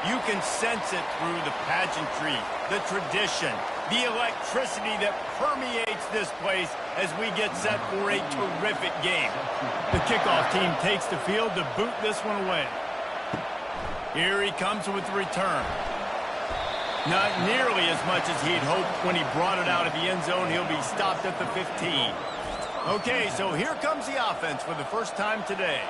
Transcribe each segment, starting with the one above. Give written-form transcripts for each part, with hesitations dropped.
You can sense it through the pageantry, the tradition, the electricity that permeates this place as we get set for a terrific game. The kickoff team takes the field to boot this one away. Here he comes with the return. Not nearly as much as he'd hoped when he brought it out of the end zone. He'll be stopped at the 15. Okay, so here comes the offense for the first time today.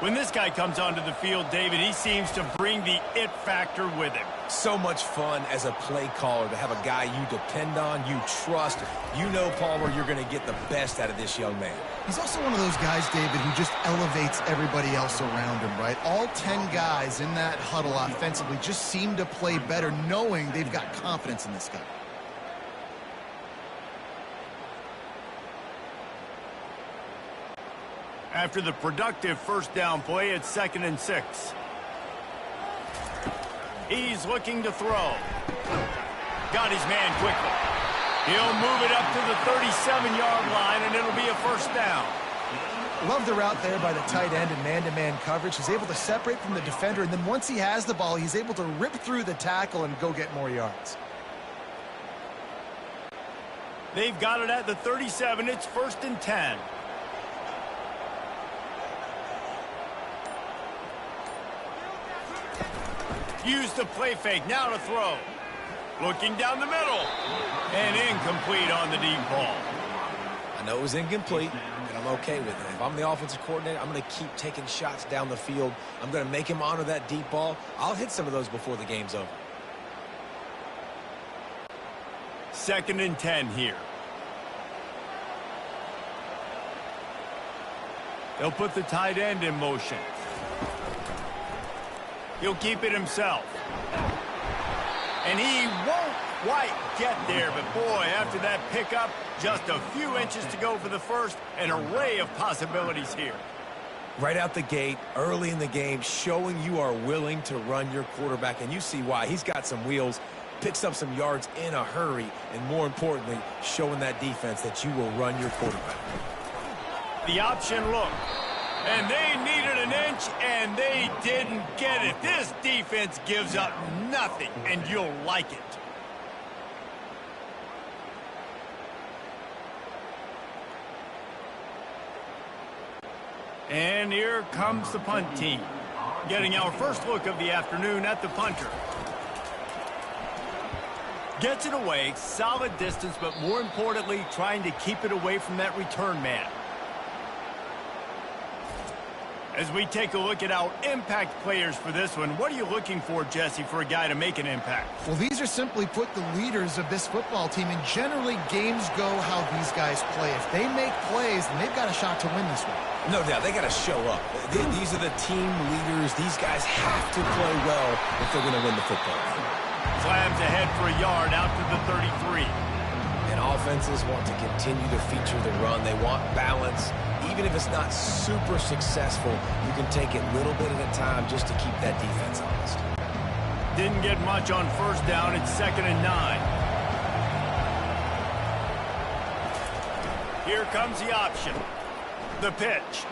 When this guy comes onto the field, David, he seems to bring the it factor with him. So much fun as a play caller to have a guy you depend on, you trust. You know, Palmer, you're going to get the best out of this young man. He's also one of those guys, David, who just elevates everybody else around him, right? All 10 guys in that huddle offensively just seem to play better knowing they've got confidence in this guy. After the productive first down play, it's 2nd and 6. He's looking to throw. Got his man quickly. He'll move it up to the 37-yard line, and it'll be a first down. Love the route there by the tight end in man-to-man coverage. He's able to separate from the defender, and then once he has the ball, he's able to rip through the tackle and go get more yards. They've got it at the 37. It's 1st and 10. Use the play fake, now to throw. Looking down the middle. And incomplete on the deep ball. I know it was incomplete, and I'm okay with it. If I'm the offensive coordinator, I'm going to keep taking shots down the field. I'm going to make him honor that deep ball. I'll hit some of those before the game's over. 2nd and 10 here. They'll put the tight end in motion. He'll keep it himself. And he won't quite get there, but boy, after that pickup, just a few inches to go for the first, an array of possibilities here. Right out the gate, early in the game, showing you are willing to run your quarterback, and you see why. He's got some wheels, picks up some yards in a hurry, and more importantly, showing that defense that you will run your quarterback. The option look. And they needed an inch, and they didn't get it. This defense gives up nothing, and you'll like it. And here comes the punt team. Getting our first look of the afternoon at the punter. Gets it away, solid distance, but more importantly, trying to keep it away from that return man. As we take a look at our impact players for this one, what are you looking for, Jesse, for a guy to make an impact? Well, these are simply put the leaders of this football team, and generally games go how these guys play. If they make plays, then they've got a shot to win this one. No doubt, they got to show up. These are the team leaders. These guys have to play well if they're going to win the football game. Slams ahead for a yard out to the 33. And offenses want to continue to feature the run. They want balance. Even if it's not super successful, you can take it little bit at a time just to keep that defense honest. Didn't get much on first down. It's 2nd and 9. Here comes the option. The pitch.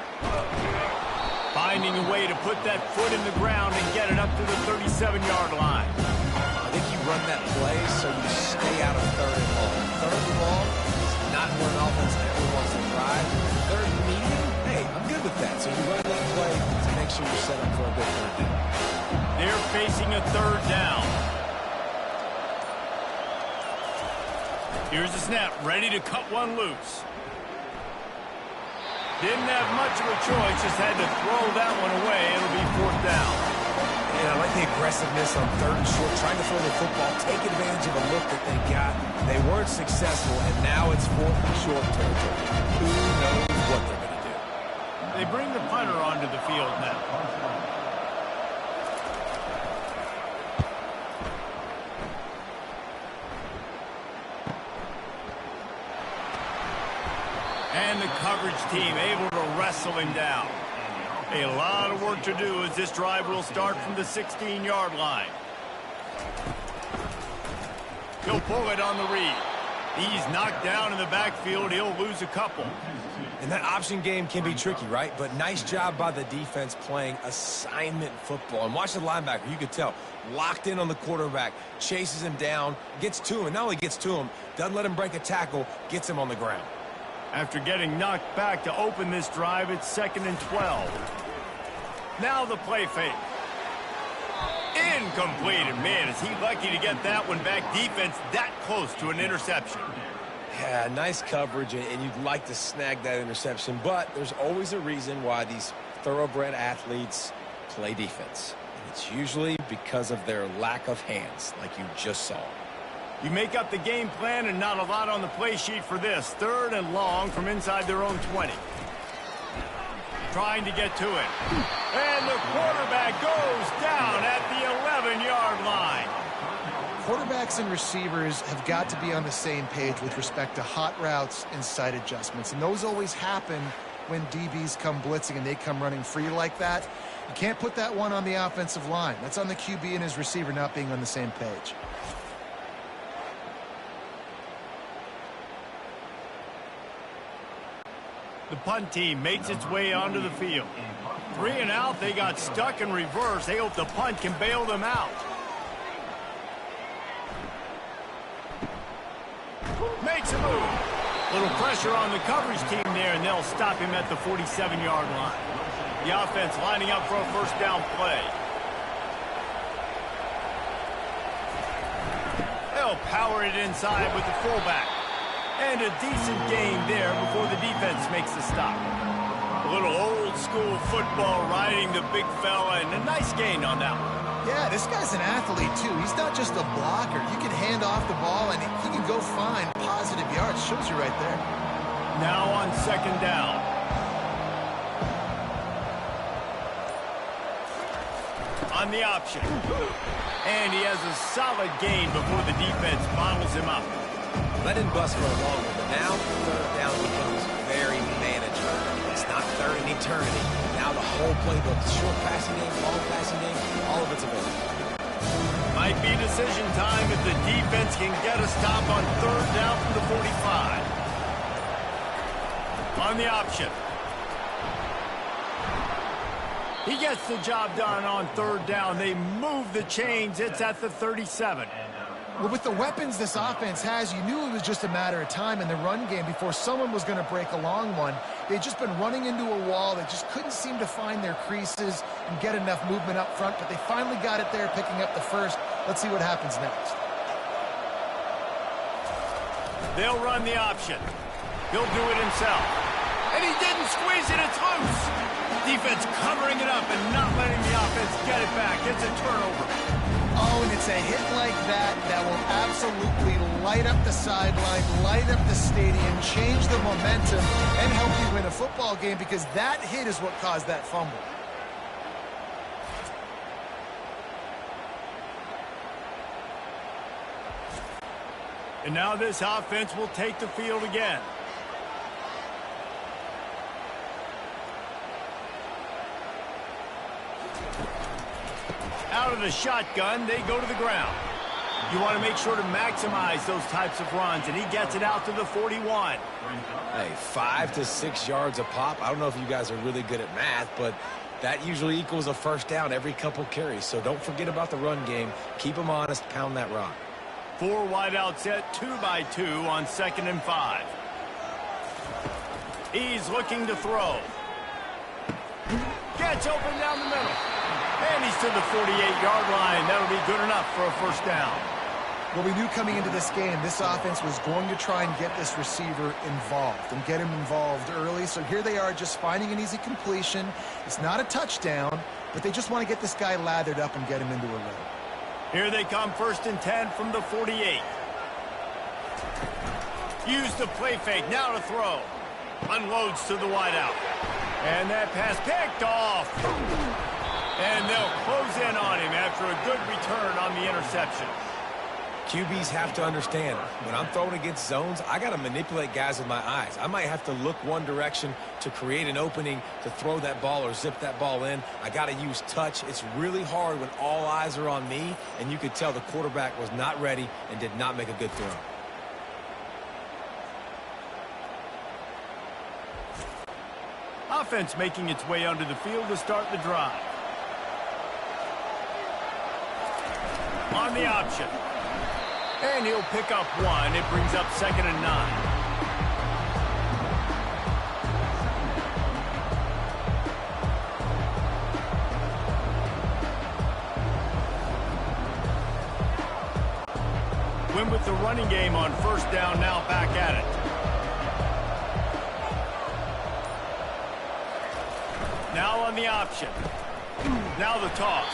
Finding a way to put that foot in the ground and get it up to the 37-yard line. I think you run that play so you stay out of 3rd and long. 3rd and long is not where an offense ever wants to try. 3rd and medium, hey, I'm good with that. So you run that play to make sure you're set up for a good 3rd down. They're facing a 3rd down. Here's the snap, ready to cut one loose. Didn't have much of a choice, just had to throw that one away. It'll be 4th down. And I like the aggressiveness on 3rd and short, trying to throw the football, take advantage of a look that they got. They weren't successful, and now it's 4th and short territory. Who knows what they're going to do? They bring the punter onto the field now. And the coverage team able to wrestle him down. A lot of work to do as this drive will start from the 16-yard line. He'll pull it on the read. He's knocked down in the backfield. He'll lose a couple. And that option game can be tricky, right? But nice job by the defense playing assignment football. And watch the linebacker. You could tell. Locked in on the quarterback. Chases him down. Gets to him. And not only gets to him, doesn't let him break a tackle. Gets him on the ground. After getting knocked back to open this drive, it's 2nd and 12. Now the play fake. Incomplete. And man, is he lucky to get that one back. Defense that close to an interception. Yeah, nice coverage, and you'd like to snag that interception, but there's always a reason why these thoroughbred athletes play defense. And it's usually because of their lack of hands, like you just saw. You make up the game plan and not a lot on the play sheet for this. 3rd and long from inside their own 20. Trying to get to it. And the quarterback goes down at the 11-yard line. Quarterbacks and receivers have got to be on the same page with respect to hot routes and sight adjustments. And those always happen when DBs come blitzing and they come running free like that. You can't put that one on the offensive line. That's on the QB and his receiver not being on the same page. The punt team makes its way onto the field. 3 and out. They got stuck in reverse. They hope the punt can bail them out. Makes a move. Little pressure on the coverage team there, and they'll stop him at the 47-yard line. The offense lining up for a first down play. They'll power it inside with the fullback. And a decent gain there before the defense makes the stop. A little old-school football riding the big fella, and a nice gain on that one. Yeah, this guy's an athlete, too. He's not just a blocker. You can hand off the ball, and he can go find positive yards. Shows you right there. Now on 2nd down. On the option. And he has a solid gain before the defense bottles him up. Let him bust for a long one, but now 3rd down becomes very manageable. It's not 3rd and eternity. Now the whole playbook, short passing game, long passing game, all of it's available. Might be decision time if the defense can get a stop on 3rd down from the 45. On the option. He gets the job done on 3rd down. They move the chains. It's at the 37. Well, with the weapons this offense has, you knew it was just a matter of time in the run game before someone was going to break a long one. They'd just been running into a wall. They just couldn't seem to find their creases and get enough movement up front, but they finally got it there, picking up the first. Let's see what happens next. They'll run the option. He'll do it himself. And he didn't squeeze it. It's loose. Defense covering it up and not letting the offense get it back. It's a turnover. Oh, and it's a hit like that that will absolutely light up the sideline, light up the stadium, change the momentum, and help you win a football game, because that hit is what caused that fumble. And now this offense will take the field again. Out of the shotgun, they go to the ground. You want to make sure to maximize those types of runs, and he gets it out to the 41. Hey, 5 to 6 yards a pop. I don't know if you guys are really good at math, but that usually equals a first down every couple carries. So don't forget about the run game. Keep them honest, pound that rock. 4 wide out set, 2 by 2 on 2nd and 5. He's looking to throw. Gets open down the middle. And he's to the 48-yard line. That'll be good enough for a first down. Well, we knew coming into this game, this offense was going to try and get this receiver involved and get him involved early. So here they are just finding an easy completion. It's not a touchdown, but they just want to get this guy lathered up and get him into a rhythm. Here they come, 1st and 10 from the 48. Use the play fake, now to throw. Unloads to the wideout. And that pass picked off. And they'll close in on him after a good return on the interception. QBs have to understand, when I'm throwing against zones, I got to manipulate guys with my eyes. I might have to look one direction to create an opening to throw that ball or zip that ball in. I got to use touch. It's really hard when all eyes are on me, and you could tell the quarterback was not ready and did not make a good throw. offense making its way onto the field to start the drive. On the option. And he'll pick up one. It brings up 2nd and 9. Win with the running game on 1st down, now back at it. Now on the option. Now the toss.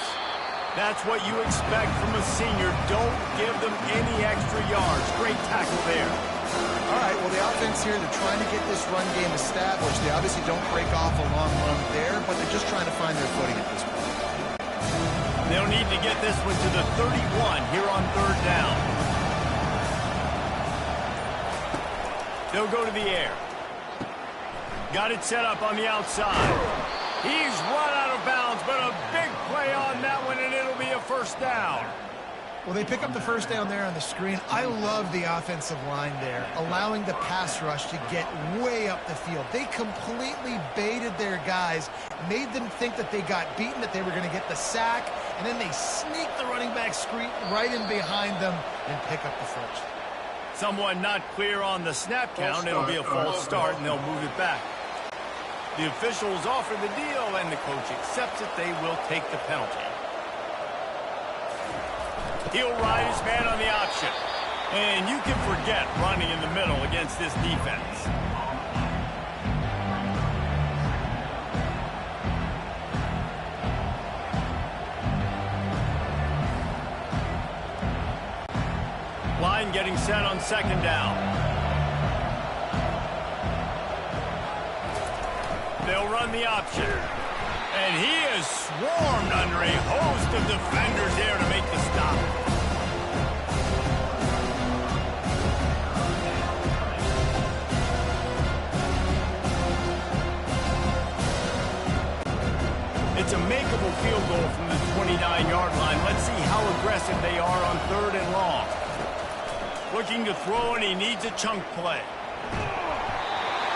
That's what you expect from a senior. Don't give them any extra yards. Great tackle there. All right, well, the offense here, they're trying to get this run game established. They obviously don't break off a long run there, but they're just trying to find their footing at this point. They'll need to get this one to the 31 here on 3rd down. They'll go to the air. Got it set up on the outside. He's run out of bounds, but a big play on that one, and it'll be a 1st down. Well, they pick up the 1st down there on the screen. I love the offensive line there, allowing the pass rush to get way up the field. They completely baited their guys, made them think that they got beaten, that they were going to get the sack, and then they sneak the running back screen right in behind them and pick up the 1st. Someone not clear on the snap count. It'll be a false start, and they'll move it back. The officials offer the deal, and the coach accepts it. They will take the penalty. He'll ride his man on the option. And you can forget running in the middle against this defense. Line getting set on 2nd down. They'll run the option. And he is swarmed under a host of defenders there to make the stop. It's a makeable field goal from the 29-yard line. Let's see how aggressive they are on 3rd and long. Looking to throw, and he needs a chunk play.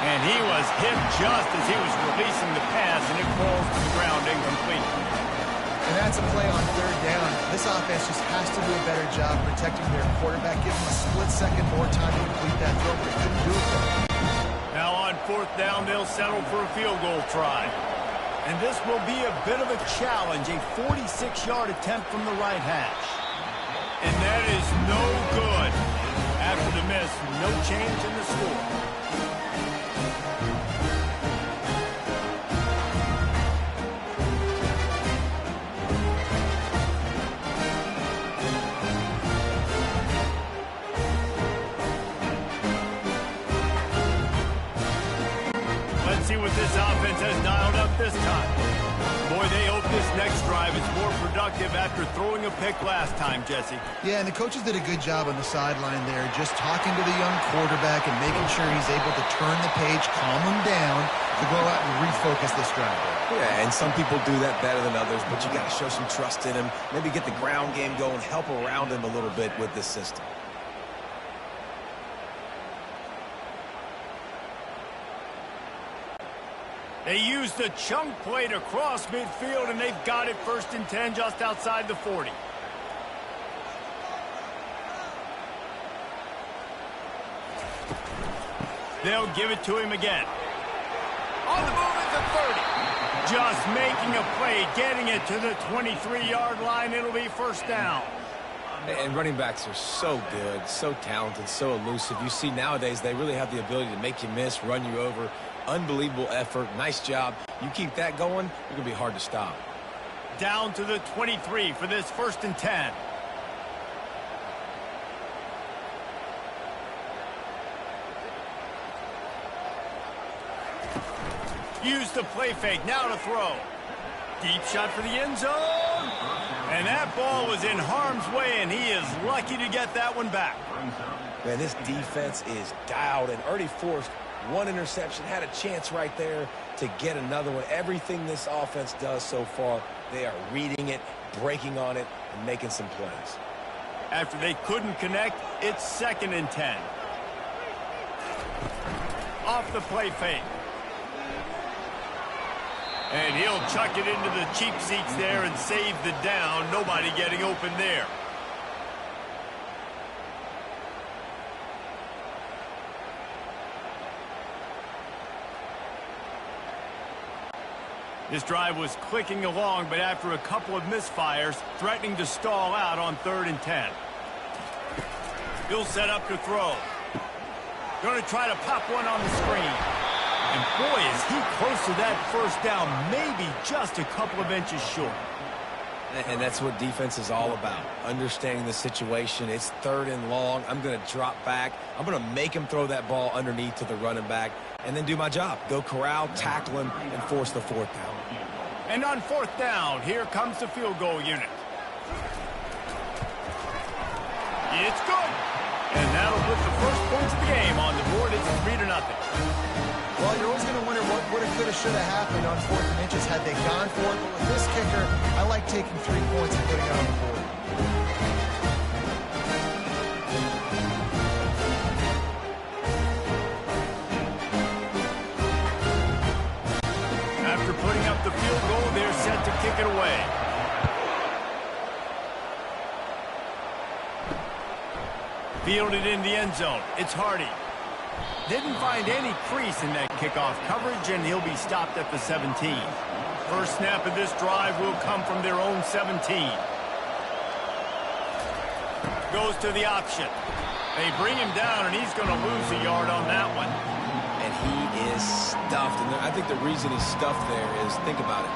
And he was hit just as he was releasing the pass, and it falls to the ground incomplete. And that's a play on 3rd down. This offense just has to do a better job protecting their quarterback, give him a split second more time to complete that throw, but they couldn't do it though. Now on 4th down, they'll settle for a field goal try. And this will be a bit of a challenge, a 46-yard attempt from the right hash. And that is no good. After the miss, no change in the score. Let's see what this offense has dialed up this time. Boy, they hope this next drive is more productive after throwing a pick last time, Jesse. Yeah, and the coaches did a good job on the sideline there, just talking to the young quarterback and making sure he's able to turn the page, calm him down, to go out and refocus this drive. Yeah, and some people do that better than others, but you got to show some trust in him, maybe get the ground game going, help around him a little bit with this system. They used the chunk play to cross midfield, and they've got it 1st and 10 just outside the 40. They'll give it to him again. On the move at the 30. Just making a play, getting it to the 23-yard line. It'll be 1st down. And running backs are so good, so talented, so elusive. You see nowadays they really have the ability to make you miss, run you over. Unbelievable effort. Nice job. You keep that going, you're going to be hard to stop. Down to the 23 for this 1st and 10. Use the play fake. Now to throw. Deep shot for the end zone. And that ball was in harm's way, and he is lucky to get that one back. Man, this defense is dialed, and already forced one interception, had a chance right there to get another one. Everything this offense does so far, they are reading it, breaking on it, and making some plays. After they couldn't connect, it's 2nd and 10. Off the play fake. And he'll chuck it into the cheap seats there and save the down. Nobody getting open there. This drive was clicking along, but after a couple of misfires, threatening to stall out on 3rd and 10. He'll set up to throw. Going to try to pop one on the screen. And boy, is he close to that first down, maybe just a couple of inches short. And that's what defense is all about, understanding the situation. It's 3rd and long. I'm going to drop back. I'm going to make him throw that ball underneath to the running back and then do my job. Go corral, tackle him, and force the 4th down. And on 4th down, here comes the field goal unit. It's good. And that'll put the first points of the game on the board. It's 3-0. Well, you're always going to wonder what would have, could have, should have happened on 4th and inches had they gone for it. But with this kicker, I like taking 3 points and putting it on the board. After putting up the field goal, they're set to kick it away. Fielded in the end zone. It's Hardy. Didn't find any crease in that kickoff coverage, and he'll be stopped at the 17. First snap of this drive will come from their own 17. Goes to the option. They bring him down, and he's going to lose a yard on that one. And he is stuffed. And I think the reason he's stuffed there is, think about it.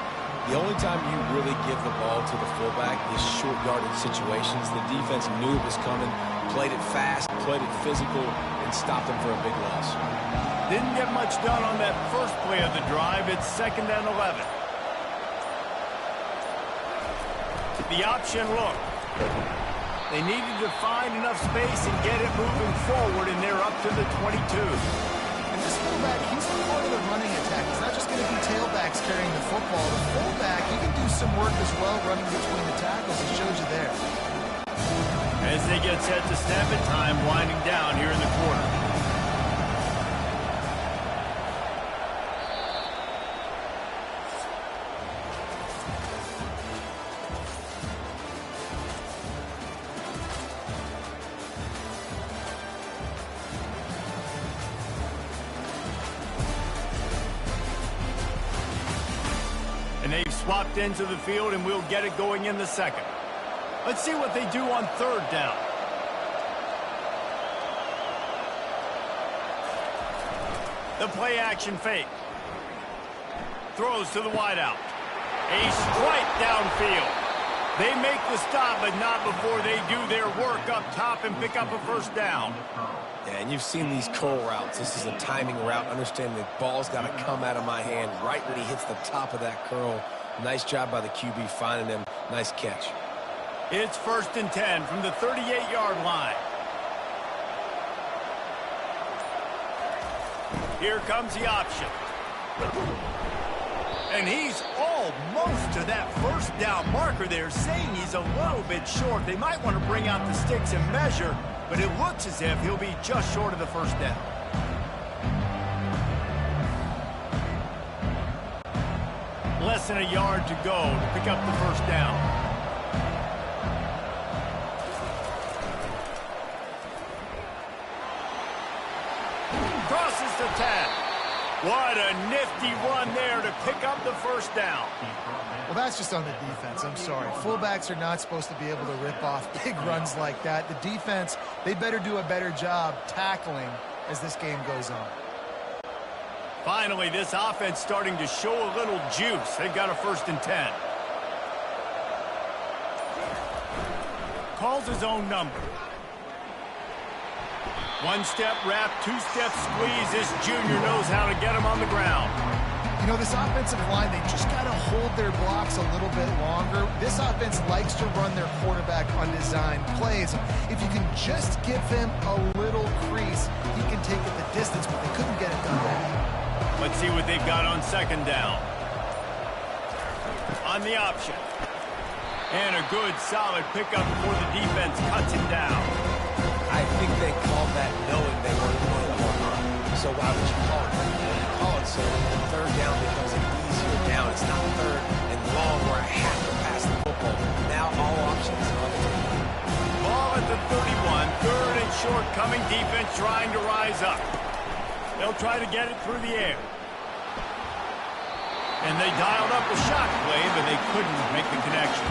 The only time you really give the ball to the fullback is short yardage situations. The defense knew it was coming, played it fast, played it physical, and stopped him for a big loss. Didn't get much done on that first play of the drive. It's 2nd and 11. The option look. They needed to find enough space and get it moving forward, and they're up to the 22. And this fullback, he's part of the running attack. It's not just going to be tailbacks carrying the football. The fullback, he can do some work as well running between the tackles. It shows you there. As they get set to snap it, time winding down here in the quarter. And they've swapped into the field, and we'll get it going in the 2nd. Let's see what they do on 3rd down. The play action fake. Throws to the wideout. A strike downfield. They make the stop, but not before they do their work up top and pick up a first down. Yeah, and you've seen these curl routes. This is a timing route. Understand the ball's got to come out of my hand right when he hits the top of that curl. Nice job by the QB finding him. Nice catch. It's 1st and 10 from the 38-yard line. Here comes the option. And he's almost to that first down marker there, saying he's a little bit short. They might want to bring out the sticks and measure, but it looks as if he'll be just short of the first down. Less than a yard to go to pick up the first down. Crosses the 10. What a nifty run there to pick up the first down. Well, that's just on the defense. I'm sorry. Fullbacks are not supposed to be able to rip off big runs like that. The defense, they better do a better job tackling as this game goes on. Finally, this offense starting to show a little juice. They've got a 1st and 10. Calls his own number. One-step wrap, two-step squeeze. This junior knows how to get him on the ground. You know, this offensive line, they just got to hold their blocks a little bit longer. This offense likes to run their quarterback on design plays. If you can just give him a little crease, he can take it the distance, but they couldn't get it done there. Let's see what they've got on 2nd down. On the option. And a good, solid pickup before the defense cuts him down. I think they called that knowing they weren't going to run. So why would you call it? You call it so the 3rd down becomes an easier down. it's not third and long where I have to pass the football. Now all options are on the table. Ball at the 31, third and short coming, defense trying to rise up. They'll try to get it through the air. And they dialed up a shot play, but they couldn't make the connection.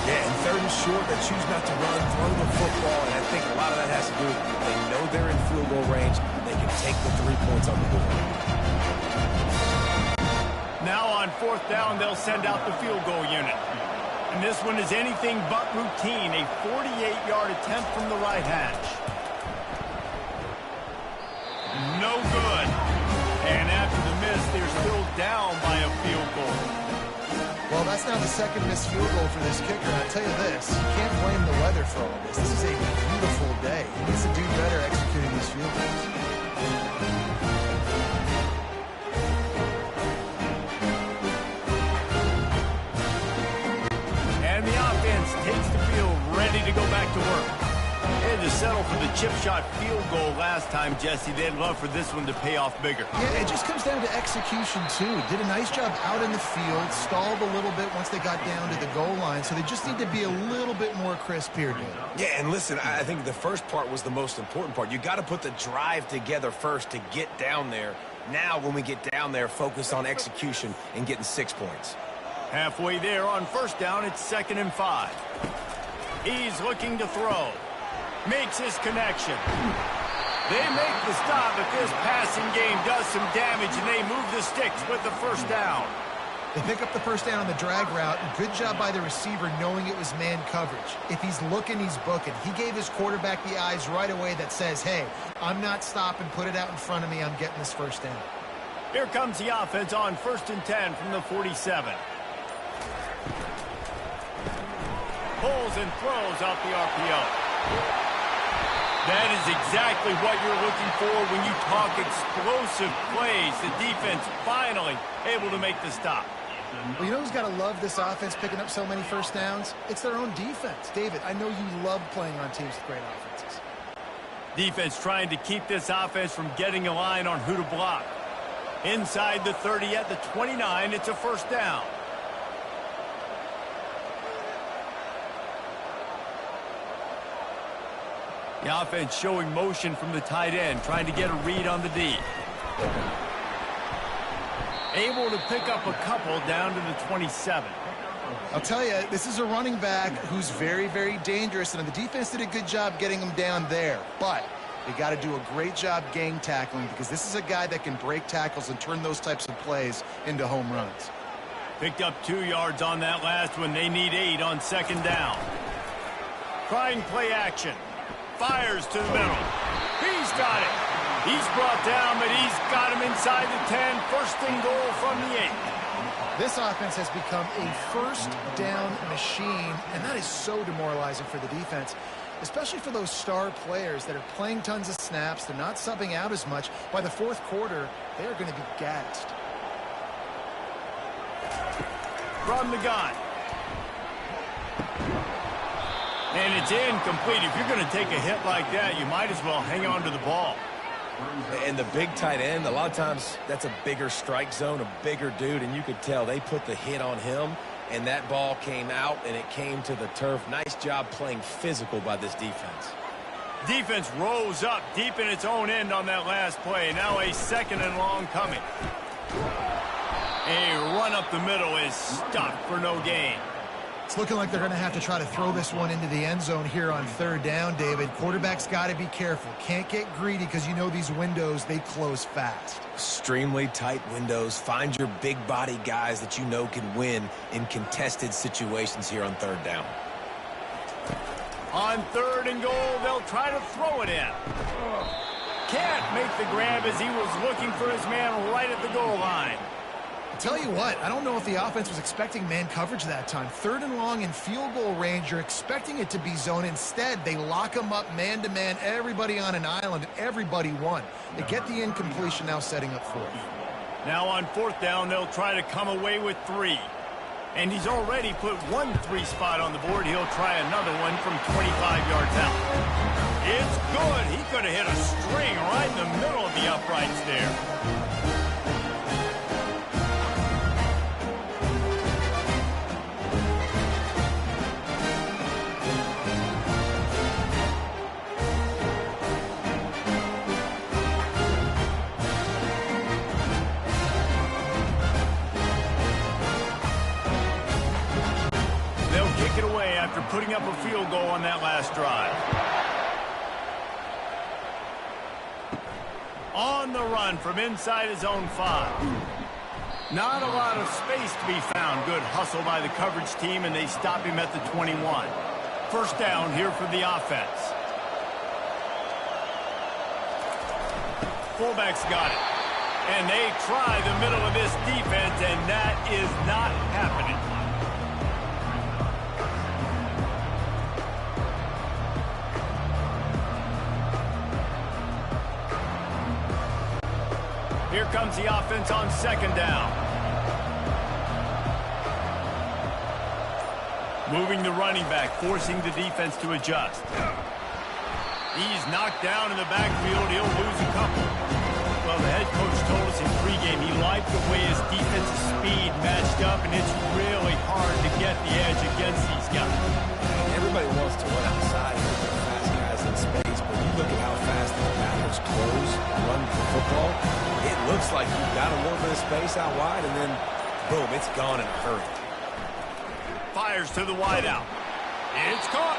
Yeah, and third and short, they choose not to run, throw the football, and I think a lot of that has to do with they know they're in field goal range. They can take the 3 points on the board. Now on fourth down, they'll send out the field goal unit. And this one is anything but routine, a 48-yard attempt from the right hash. No good. And after the miss, they're still down by a field goal. Well, that's now the second missed field goal for this kicker. And I'll tell you this, you can't blame the weather for all this. This is a beautiful day. He needs to do better executing these field goals. And the offense takes the field, ready to go back to work. They had to settle for the chip shot field goal last time, Jesse. They'd love for this one to pay off bigger. Yeah, it just comes down to execution, too. Did a nice job out in the field, stalled a little bit once they got down to the goal line, so they just need to be a little bit more crisp here, dude. Yeah, and listen, I think the first part was the most important part. You got to put the drive together first to get down there. Now, when we get down there, focus on execution and getting 6 points. Halfway there on first down, it's 2nd and 5. He's looking to throw. Makes his connection. They make the stop, but this passing game does some damage, and they move the sticks with the first down. They pick up the first down on the drag route. Good job by the receiver knowing it was man coverage. If he's looking, he's booking. He gave his quarterback the eyes right away that says, hey, I'm not stopping. Put it out in front of me. I'm getting this first down. Here comes the offense on 1st and 10 from the 47. Pulls and throws out the RPO. That is exactly what you're looking for when you talk explosive plays. The defense finally able to make the stop. Well, you know who's got to love this offense picking up so many first downs? It's their own defense. David, I know you love playing on teams with great offenses. Defense trying to keep this offense from getting a line on who to block. Inside the 30 at the 29, it's a first down. The offense showing motion from the tight end, trying to get a read on the D. Able to pick up a couple down to the 27. I'll tell you, this is a running back who's very, very dangerous, and the defense did a good job getting him down there. But they got to do a great job gang tackling because this is a guy that can break tackles and turn those types of plays into home runs. Picked up 2 yards on that last one. They need 8 on 2nd down. Trying play action. Fires to the middle. He's got it. He's brought down, but he's got him inside the 10. First and goal from the 8. This offense has become a first down machine, and that is so demoralizing for the defense, especially for those star players that are playing tons of snaps. They're not subbing out as much. By the fourth quarter, they are going to be gassed. From the gun. And it's incomplete. If you're going to take a hit like that, you might as well hang on to the ball. And the big tight end, a lot of times that's a bigger strike zone, a bigger dude, and you could tell they put the hit on him, and that ball came out, and it came to the turf. Nice job playing physical by this defense. Defense rose up deep in its own end on that last play. Now a 2nd and long coming. A run up the middle is stopped for no gain. It's looking like they're going to have to try to throw this one into the end zone here on 3rd down, David. Quarterback's got to be careful. Can't get greedy because you know these windows, they close fast. Extremely tight windows. Find your big body guys that you know can win in contested situations here on 3rd down. On 3rd and goal, they'll try to throw it in. Can't make the grab as he was looking for his man right at the goal line. Tell you what, I don't know if the offense was expecting man coverage that time. 3rd and long in field goal range, you're expecting it to be zone. Instead, they lock them up man-to-man, everybody on an island, and everybody won. They get the incompletion, now setting up 4th. Now on 4th down, they'll try to come away with 3. And he's already put 1 3 spot on the board. He'll try another one from 25 yards out. It's good. He could have hit a string right in the middle of the uprights there. putting up a field goal on that last drive. On the run from inside his own 5. Not a lot of space to be found. Good hustle by the coverage team, and they stop him at the 21. First down here for the offense. Fullback's got it. And they try the middle of this defense, and that is not happening. Here comes the offense on second down. Moving the running back, forcing the defense to adjust. He's knocked down in the backfield. He'll lose a couple. Well, the head coach told us in pregame he liked the way his defensive speed matched up, and it's really hard to get the edge against these guys. Everybody wants to run outside and put fast guys in space, but you look at how fast the backers close, run the football. It looks like you've got a little bit of space out wide, and then, boom, it's gone in a hurry. Fires to the wideout. It's caught.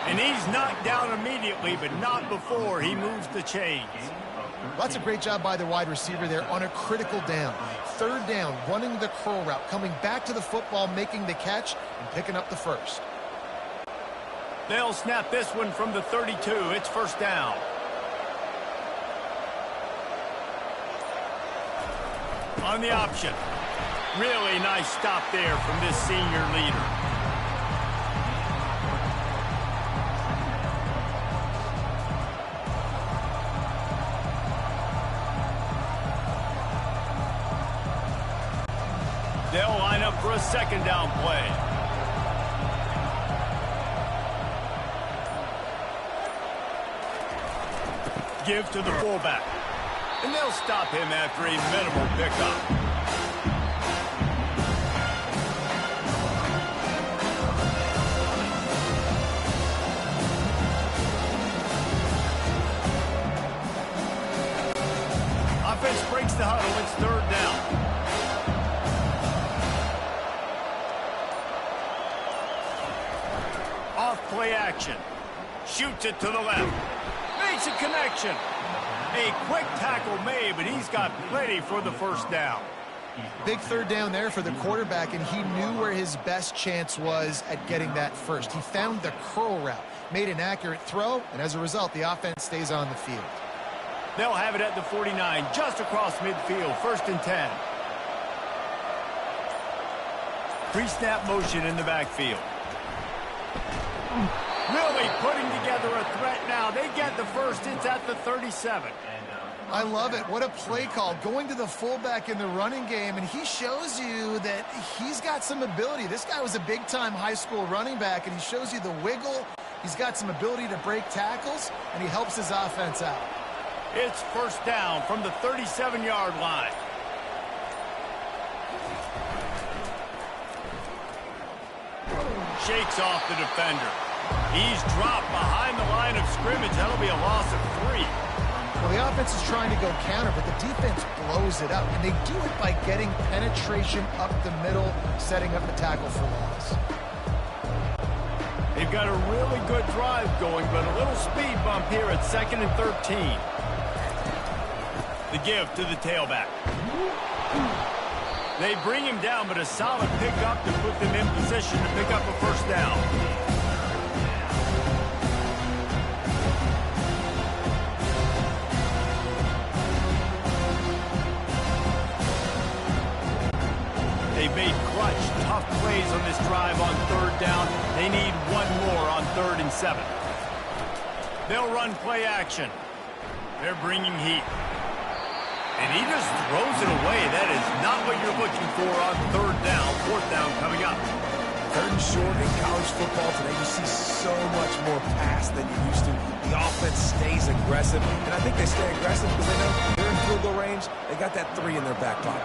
And he's knocked down immediately, but not before he moves the chains. That's a great job by the wide receiver there on a critical down. Third down, running the curl route, coming back to the football, making the catch, and picking up the first. They'll snap this one from the 32. It's first down. On the option. Really nice stop there from this senior leader. They'll line up for a second down play. Give to the fullback. And they'll stop him after a minimal pickup. Offense breaks the huddle. It's third down. Play action. Shoots it to the left. Makes a connection. A quick tackle made, but he's got plenty for the first down. Big third down there for the quarterback, and he knew where his best chance was at getting that first. He found the curl route, made an accurate throw, and as a result, the offense stays on the field. They'll have it at the 49, just across midfield, first and 10. Pre-snap motion in the backfield. Really putting together a threat now. They get the first. It's at the 37. I love it. What a play call. Going to the fullback in the running game, and he shows you that he's got some ability. This guy was a big-time high school running back, and he shows you the wiggle. He's got some ability to break tackles, and he helps his offense out. It's first down from the 37-yard line. Shakes off the defender. He's dropped behind the line of scrimmage. That'll be a loss of 3. Well, the offense is trying to go counter, but the defense blows it up, and they do it by getting penetration up the middle, setting up the tackle for loss. They've got a really good drive going, but a little speed bump here at 2nd and 13. The give to the tailback. They bring him down, but a solid pickup to put them in position to pick up a first down. They've made clutch, tough plays on this drive on third down. They need one more on 3rd and 7. They'll run play action. They're bringing heat. And he just throws it away. That is not what you're looking for on 3rd down. 4th down coming up. 3rd and short in college football today. You see so much more pass than you used to. The offense stays aggressive. And I think they stay aggressive because they know they're in field goal range. They got that 3 in their back pocket.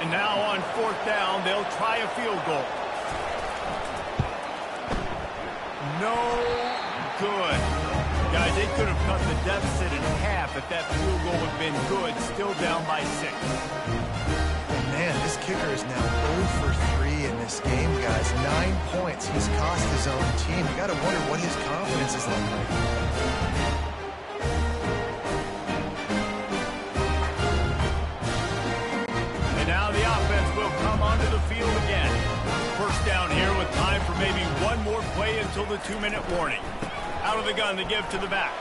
And now on 4th down, they'll try a field goal. No good. Guys, they could have cut the deficit in half if that field goal had been good. Still down by 6. Man, this kicker is now 0 for 3 in this game, guys. 9 points. He's cost his own team. You got to wonder what his confidence is like right now. And now the offense will come onto the field again. First down here with time for maybe one more play until the 2-minute warning. Out of the gun to give to the back.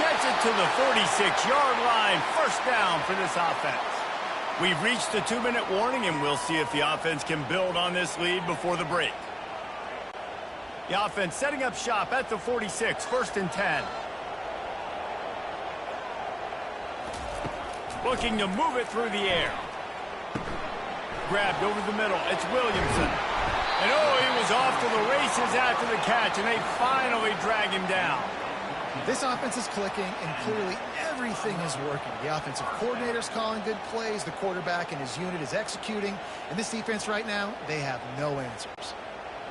Gets it to the 46-yard line. First down for this offense. We've reached the 2-minute warning, and we'll see if the offense can build on this lead before the break. The offense setting up shop at the 46, 1st and 10. Looking to move it through the air. Grabbed over the middle. It's Williamson. And he was off to the races after the catch, and they finally drag him down. This offense is clicking, and clearly everything is working. The offensive coordinator's calling good plays. The quarterback and his unit is executing. And this defense right now, they have no answers.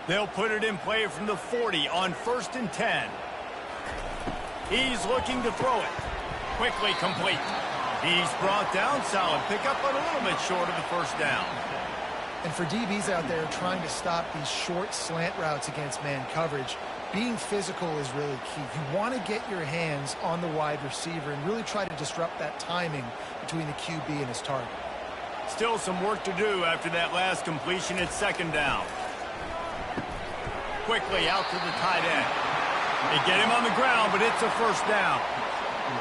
They'll put it in play from the 40 on 1st and 10. He's looking to throw it. Quickly complete. He's brought down. Solid pickup, but a little bit short of the first down. And for DBs out there trying to stop these short slant routes against man coverage, being physical is really key. You want to get your hands on the wide receiver and really try to disrupt that timing between the QB and his target. Still some work to do after that last completion. It's 2nd down. Quickly out to the tight end. They get him on the ground, but it's a 1st down.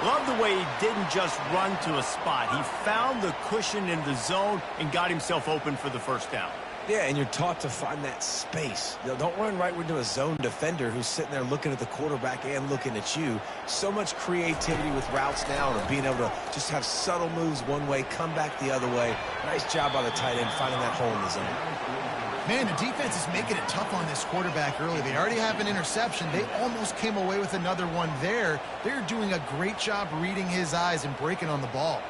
Love the way he didn't just run to a spot. He found the cushion in the zone and got himself open for the 1st down. Yeah, and you're taught to find that space. Don't run right into a zone defender who's sitting there looking at the quarterback and looking at you. So much creativity with routes now and being able to just have subtle moves one way, come back the other way. Nice job by the tight end finding that hole in the zone. Man, the defense is making it tough on this quarterback early. They already have an interception. They almost came away with another one there. They're doing a great job reading his eyes and breaking on the ball.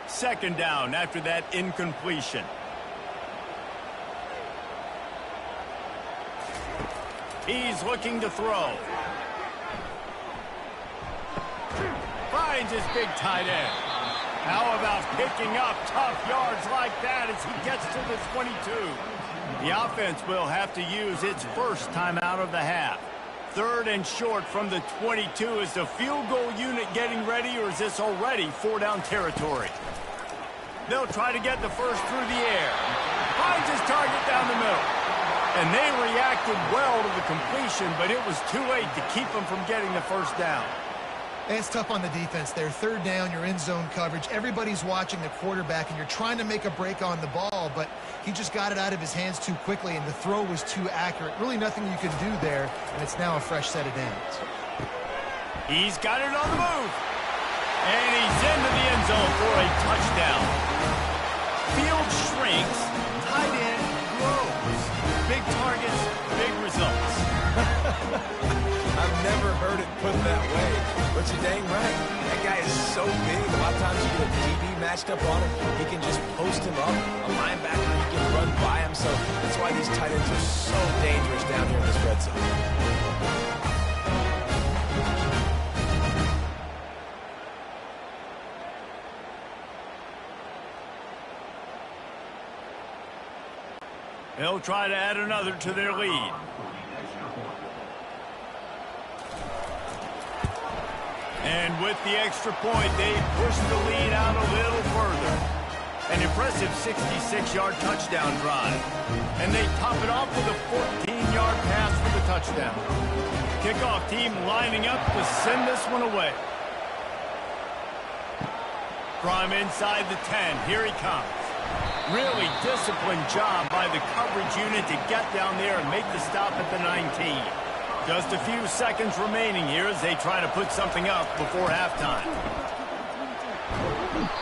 2nd down after that incompletion. He's looking to throw. Finds his big tight end. How about picking up tough yards like that as he gets to the 22? The offense will have to use its first timeout of the half. 3rd and short from the 22. Is the field goal unit getting ready, or is this already 4-down territory? They'll try to get the first through the air. Finds his target down the middle. And they reacted well to the completion, but it was too late to keep them from getting the 1st down. It's tough on the defense there. 3rd down, you're in zone coverage. Everybody's watching the quarterback, and you're trying to make a break on the ball, but he just got it out of his hands too quickly, and the throw was too accurate. Really nothing you can do there, and it's now a fresh set of downs. He's got it on the move. And he's into the end zone for a touchdown. Field shrinks, tight end grows. Big targets, big results. I've never heard it put that way, but you're dang right. That guy is so big. A lot of times you get a DB matched up on him. He can just post him up. A linebacker, he can run by him. So that's why these tight ends are so dangerous down here in this red zone. They'll try to add another to their lead. And with the extra point, they push the lead out a little further. An impressive 66-yard touchdown drive. And they top it off with a 14-yard pass for the touchdown. Kickoff team lining up to send this one away. From inside the 10, here he comes. Really disciplined job by the coverage unit to get down there and make the stop at the 19. Just a few seconds remaining here as they try to put something up before halftime.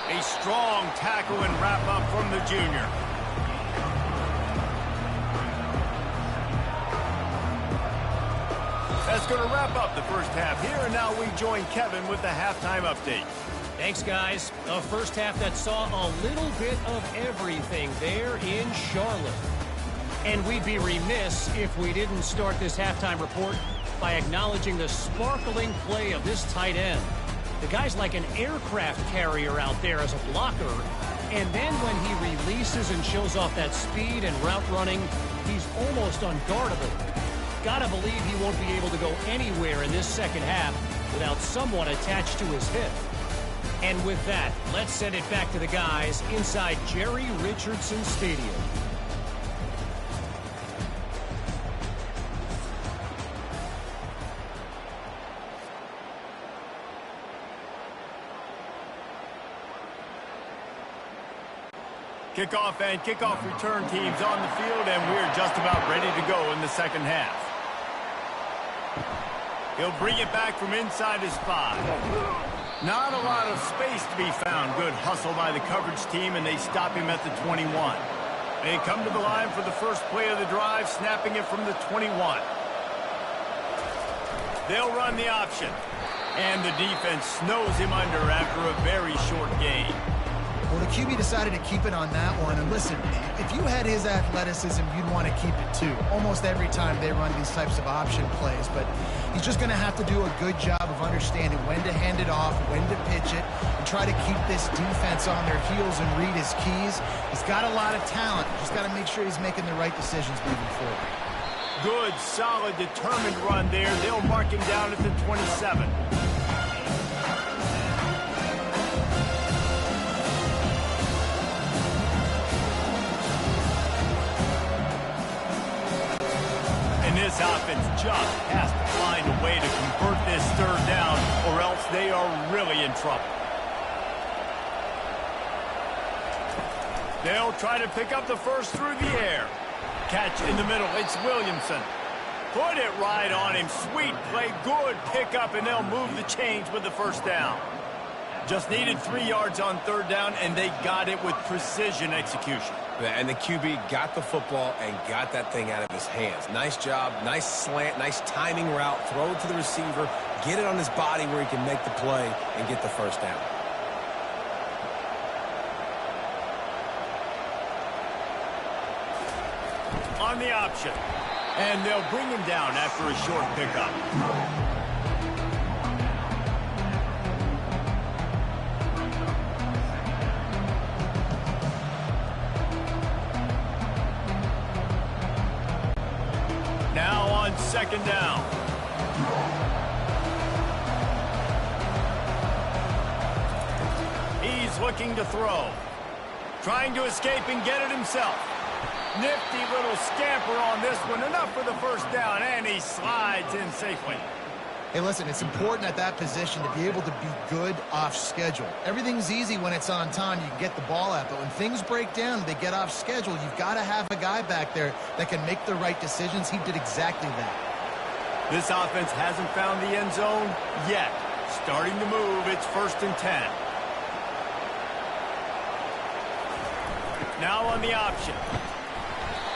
A strong tackle and wrap up from the junior. That's going to wrap up the first half here, and now we join Kevin with the halftime update. Thanks, guys. A first half that saw a little bit of everything there in Charlotte. And we'd be remiss if we didn't start this halftime report by acknowledging the sparkling play of this tight end. The guy's like an aircraft carrier out there as a blocker. And then when he releases and shows off that speed and route running, he's almost unguardable. Gotta believe he won't be able to go anywhere in this second half without someone attached to his hip. And with that, let's send it back to the guys inside Jerry Richardson Stadium. Kickoff and kickoff return teams on the field, and we're just about ready to go in the second half. He'll bring it back from inside his 5. Not a lot of space to be found. Good hustle by the coverage team, and they stop him at the 21. They come to the line for the first play of the drive, snapping it from the 21. They'll run the option, and the defense snows him under after a very short gain. Well, the QB decided to keep it on that one. And listen, if you had his athleticism, you'd want to keep it too. Almost every time they run these types of option plays. But he's just going to have to do a good job of understanding when to hand it off, when to pitch it, and try to keep this defense on their heels and read his keys. He's got a lot of talent. Just got to make sure he's making the right decisions moving forward. Good, solid, determined run there. They'll mark him down at the 27. This offense just has to find a way to convert this third down, or else they are really in trouble. They'll try to pick up the first through the air. Catch in the middle. It's Williamson. Put it right on him. Sweet play. Good pickup, and they'll move the chains with the first down. Just needed 3 yards on third down, and they got it with precision execution. And the QB got the football and got that thing out of his hands. Nice job, nice slant, nice timing route. Throw it to the receiver, get it on his body where he can make the play and get the first down. On the option. And they'll bring him down after a short pickup. Second down. He's looking to throw. Trying to escape and get it himself. Nifty little scamper on this one. Enough for the first down, and he slides in safely. Hey, listen, it's important at that position to be able to be good off schedule. Everything's easy when it's on time. You can get the ball out. But when things break down, they get off schedule, you've got to have a guy back there that can make the right decisions. He did exactly that. This offense hasn't found the end zone yet. Starting to move. It's 1st and 10. Now on the option.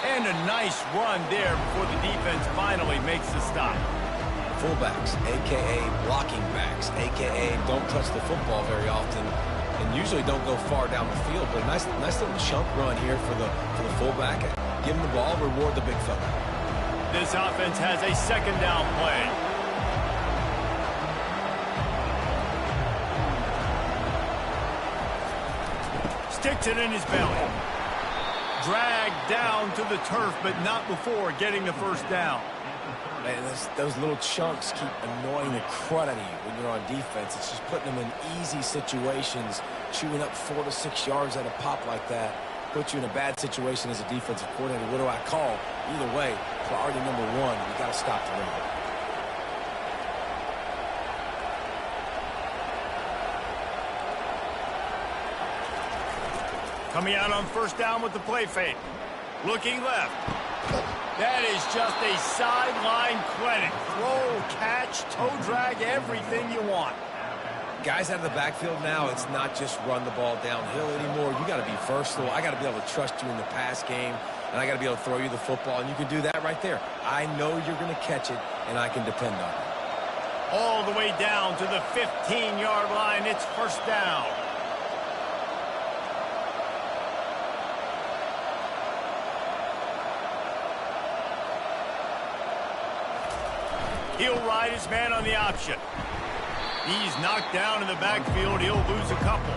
And a nice run there before the defense finally makes the stop. Fullbacks, a.k.a. blocking backs, a.k.a. don't touch the football very often and usually don't go far down the field. But a nice little chunk run here for the fullback. Give him the ball, reward the big fella. This offense has a second down play. Sticks it in his belly. Dragged down to the turf, but not before getting the first down. Man, those little chunks keep annoying the crud out of you when you're on defense. It's just putting them in easy situations, chewing up 4 to 6 yards at a pop like that. Puts you in a bad situation as a defensive coordinator. What do I call? Either way, priority number one, you got to stop the run. Coming out on first down with the play fake. Looking left. That is just a sideline clinic. Throw, catch, toe drag, everything you want. Guys out of the backfield now, it's not just run the ball downhill anymore. You got to be versatile. I got to be able to trust you in the pass game, and I got to be able to throw you the football, and you can do that right there. I know you're going to catch it, and I can depend on it. All the way down to the 15-yard line. It's first down. He'll ride his man on the option. He's knocked down in the backfield. He'll lose a couple.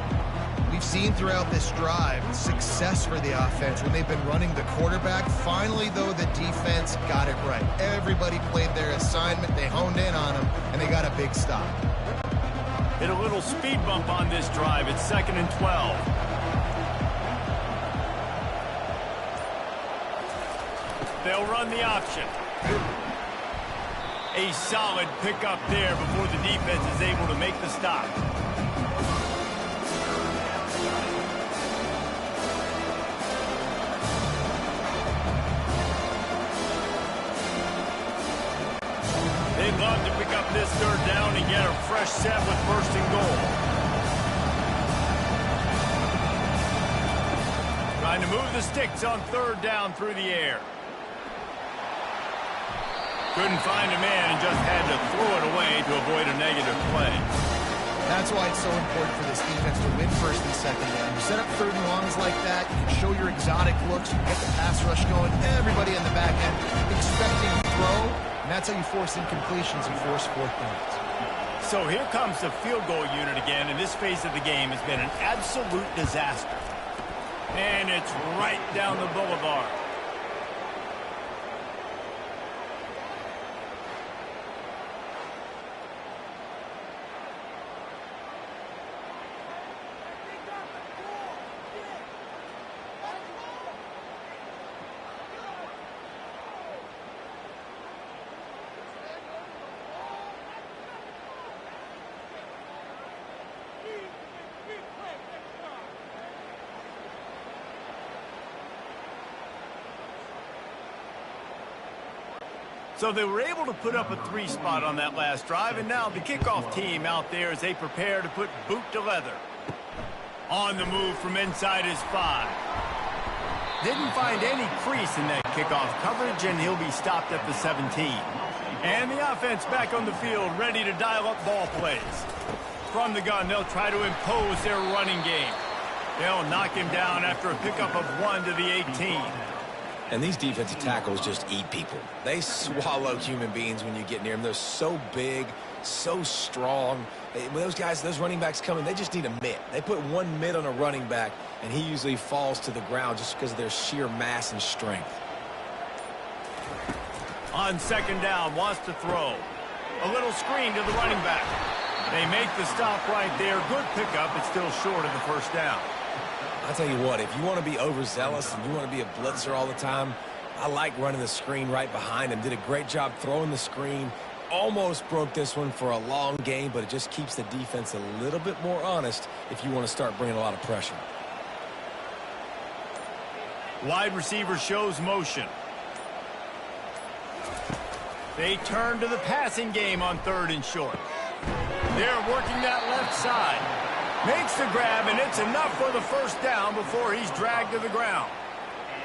We've seen throughout this drive success for the offense when they've been running the quarterback. Finally, though, the defense got it right. Everybody played their assignment. They honed in on him, and they got a big stop. Hit a little speed bump on this drive. It's 2nd and 12. They'll run the option. A solid pickup there before the defense is able to make the stop. They'd love to pick up this 3rd down and get a fresh set with 1st and goal. Trying to move the sticks on 3rd down through the air. Couldn't find a man and just had to throw it away to avoid a negative play. That's why it's so important for this defense to win 1st and 2nd down. You set up 3rd and longs like that, you can show your exotic looks, you can get the pass rush going, everybody on the back end expecting to throw, and that's how you force incompletions and force 4th downs. So here comes the field goal unit again, and this phase of the game has been an absolute disaster. And it's right down the boulevard. So they were able to put up a 3 spot on that last drive, and now the kickoff team out there as they prepare to put boot to leather. On the move from inside his 5. Didn't find any crease in that kickoff coverage, and he'll be stopped at the 17. And the offense back on the field, ready to dial up ball plays. From the gun, they'll try to impose their running game. They'll knock him down after a pickup of 1 to the 18. And these defensive tackles just eat people. They swallow human beings when you get near them. They're so big, so strong. When those guys, those running backs come in, they just need a mitt. They put 1 mitt on a running back, and he usually falls to the ground just because of their sheer mass and strength. On 2nd down, wants to throw. A little screen to the running back. They make the stop right there. Good pickup. It's still short of the 1st down. I'll tell you what, if you want to be overzealous and you want to be a blitzer all the time, I like running the screen right behind him. Did a great job throwing the screen. Almost broke this one for a long game, but it just keeps the defense a little bit more honest if you want to start bringing a lot of pressure. Wide receiver shows motion. They turn to the passing game on 3rd and short. They're working that left side. Makes the grab, and it's enough for the 1st down before he's dragged to the ground.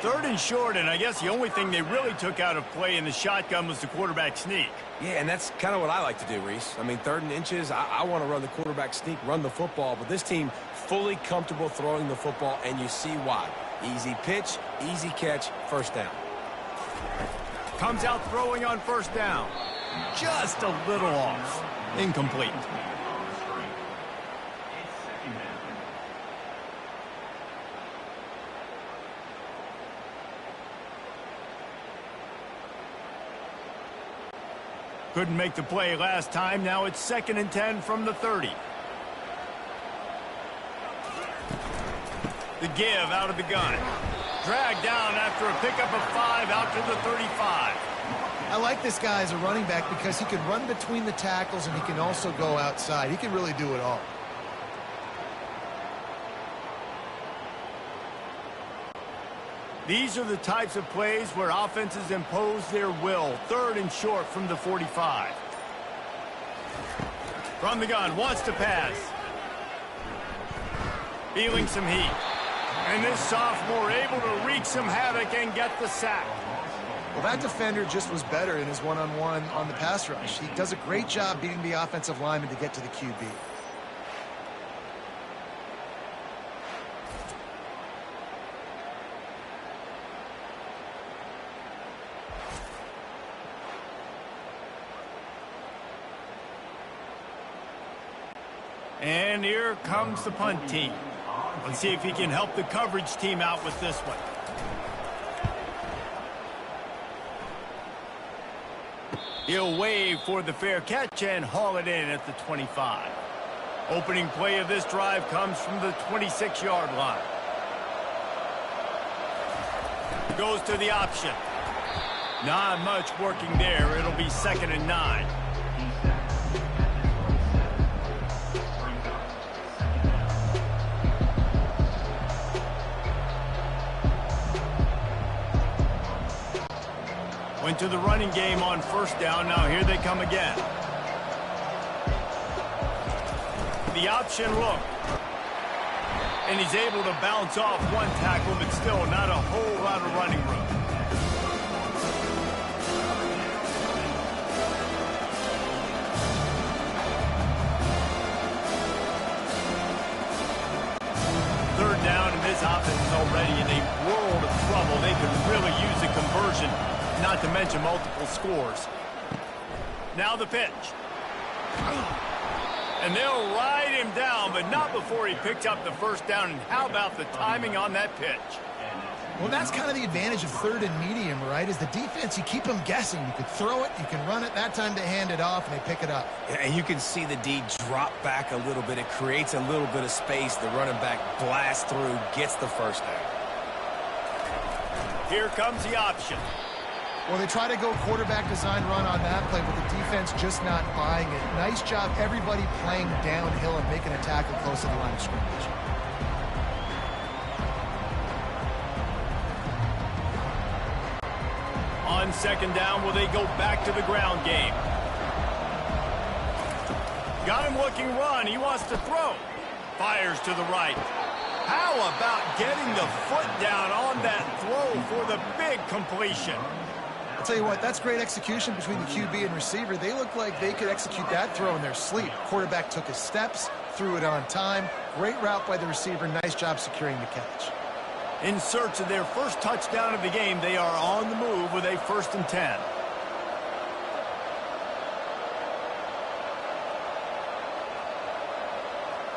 3rd and short, and I guess the only thing they really took out of play in the shotgun was the quarterback sneak. Yeah, and that's kind of what I like to do, Reese. I mean, 3rd and inches, I want to run the quarterback sneak, run the football, but this team fully comfortable throwing the football, and you see why. Easy pitch, easy catch, 1st down. Comes out throwing on 1st down. Just a little off. Incomplete. Couldn't make the play last time. Now it's 2nd and 10 from the 30. The give out of the gun. Dragged down after a pickup of 5 out to the 35. I like this guy as a running back because he can run between the tackles and he can also go outside. He can really do it all. These are the types of plays where offenses impose their will. 3rd and short from the 45. From the gun, wants to pass. Feeling some heat. And this sophomore able to wreak some havoc and get the sack. Well, that defender just was better in his one-on-one on the pass rush. He does a great job beating the offensive lineman to get to the QB. And here comes the punt team. Let's see if he can help the coverage team out with this one. He'll wave for the fair catch and haul it in at the 25. Opening play of this drive comes from the 26-yard line. Goes to the option. Not much working there. It'll be 2nd and 9. Went to the running game on 1st down. Now here they come again. The option look. And he's able to bounce off one tackle, but still not a whole lot of running room. Third down, and this offense is already in a world of trouble. They could really use a conversion, not to mention multiple scores. Now the pitch. And they'll ride him down, but not before he picks up the 1st down. And how about the timing on that pitch? Well, that's kind of the advantage of 3rd and medium, right? Is the defense, you keep them guessing. You can throw it, you can run it. That time to hand it off, and they pick it up. And you can see the D drop back a little bit. It creates a little bit of space. The running back blasts through, gets the 1st down. Here comes the option. Well, they try to go quarterback design run on that play, but the defense just not buying it. Nice job, everybody playing downhill and making a tackle close to the line of scrimmage. On 2nd down, will they go back to the ground game? Got him looking run. He wants to throw. Fires to the right. How about getting the foot down on that throw for the big completion? I'll tell you what, that's great execution between the QB and receiver. They look like they could execute that throw in their sleep. Quarterback took his steps, threw it on time. Great route by the receiver. Nice job securing the catch. In search of their first touchdown of the game, they are on the move with a 1st and 10.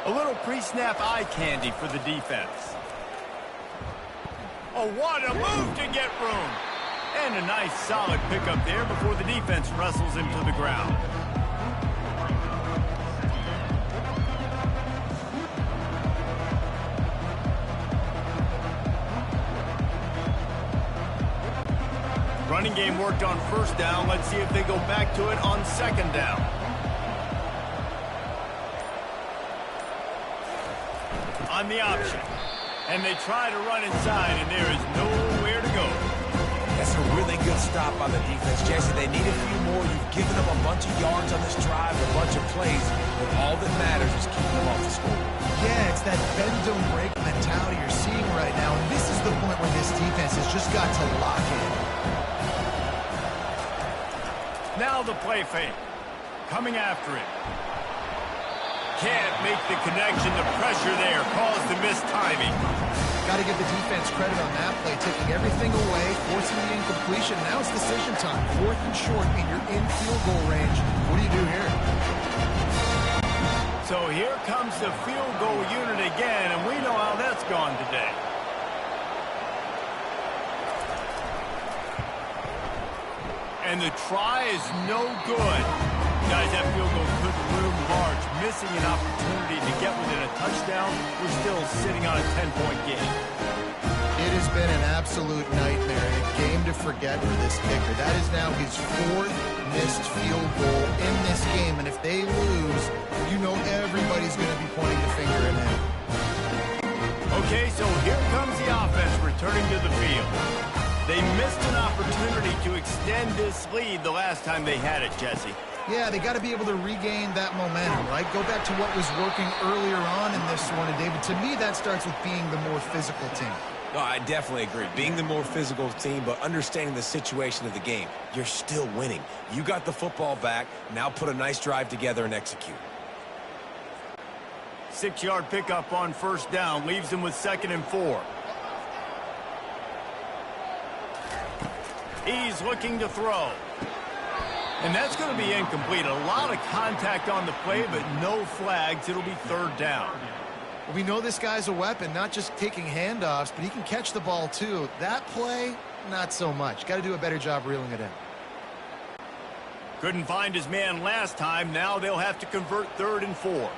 A little pre-snap eye candy for the defense. Oh, what a move to get room. And a nice solid pickup there before the defense wrestles him to the ground. Running game worked on 1st down. Let's see if they go back to it on 2nd down. On the option. And they try to run inside, and there is nowhere to go. That's a really good stop by the defense, Jesse. They need a few more. You've given them a bunch of yards on this drive, a bunch of plays, but all that matters is keeping them off the score. Yeah, it's that bend, don't break mentality you're seeing right now, and this is the point where this defense has just got to lock in. Now the play fake. Coming after it. Can't make the connection. The pressure there caused the missed timing. Got to give the defense credit on that play, taking everything away, forcing the incompletion. Now it's decision time. 4th and short, and you're in field goal range. What do you do here? So here comes the field goal unit again, and we know how that's gone today. And the try is no good. Guys, that field goal could loom large. Missing an opportunity to get within a touchdown. We're still sitting on a 10-point game. It has been an absolute nightmare and a game to forget for this kicker. That is now his 4th missed field goal in this game. And if they lose, you know everybody's going to be pointing the finger at him. Okay, so here comes the offense returning to the field. They missed an opportunity to extend this lead the last time they had it, Jesse. Yeah, they got to be able to regain that momentum, right? Go back to what was working earlier on in this one. And, David, to me, that starts with being the more physical team. No, I definitely agree. Being the more physical team, but understanding the situation of the game. You're still winning. You got the football back. Now put a nice drive together and execute. 6-yard pickup on 1st down. Leaves them with 2nd and 4. He's looking to throw. And that's going to be incomplete. A lot of contact on the play, but no flags. It'll be third down. We know this guy's a weapon, not just taking handoffs, but he can catch the ball too. That play, not so much. Got to do a better job reeling it in. Couldn't find his man last time. Now they'll have to convert 3rd and 4.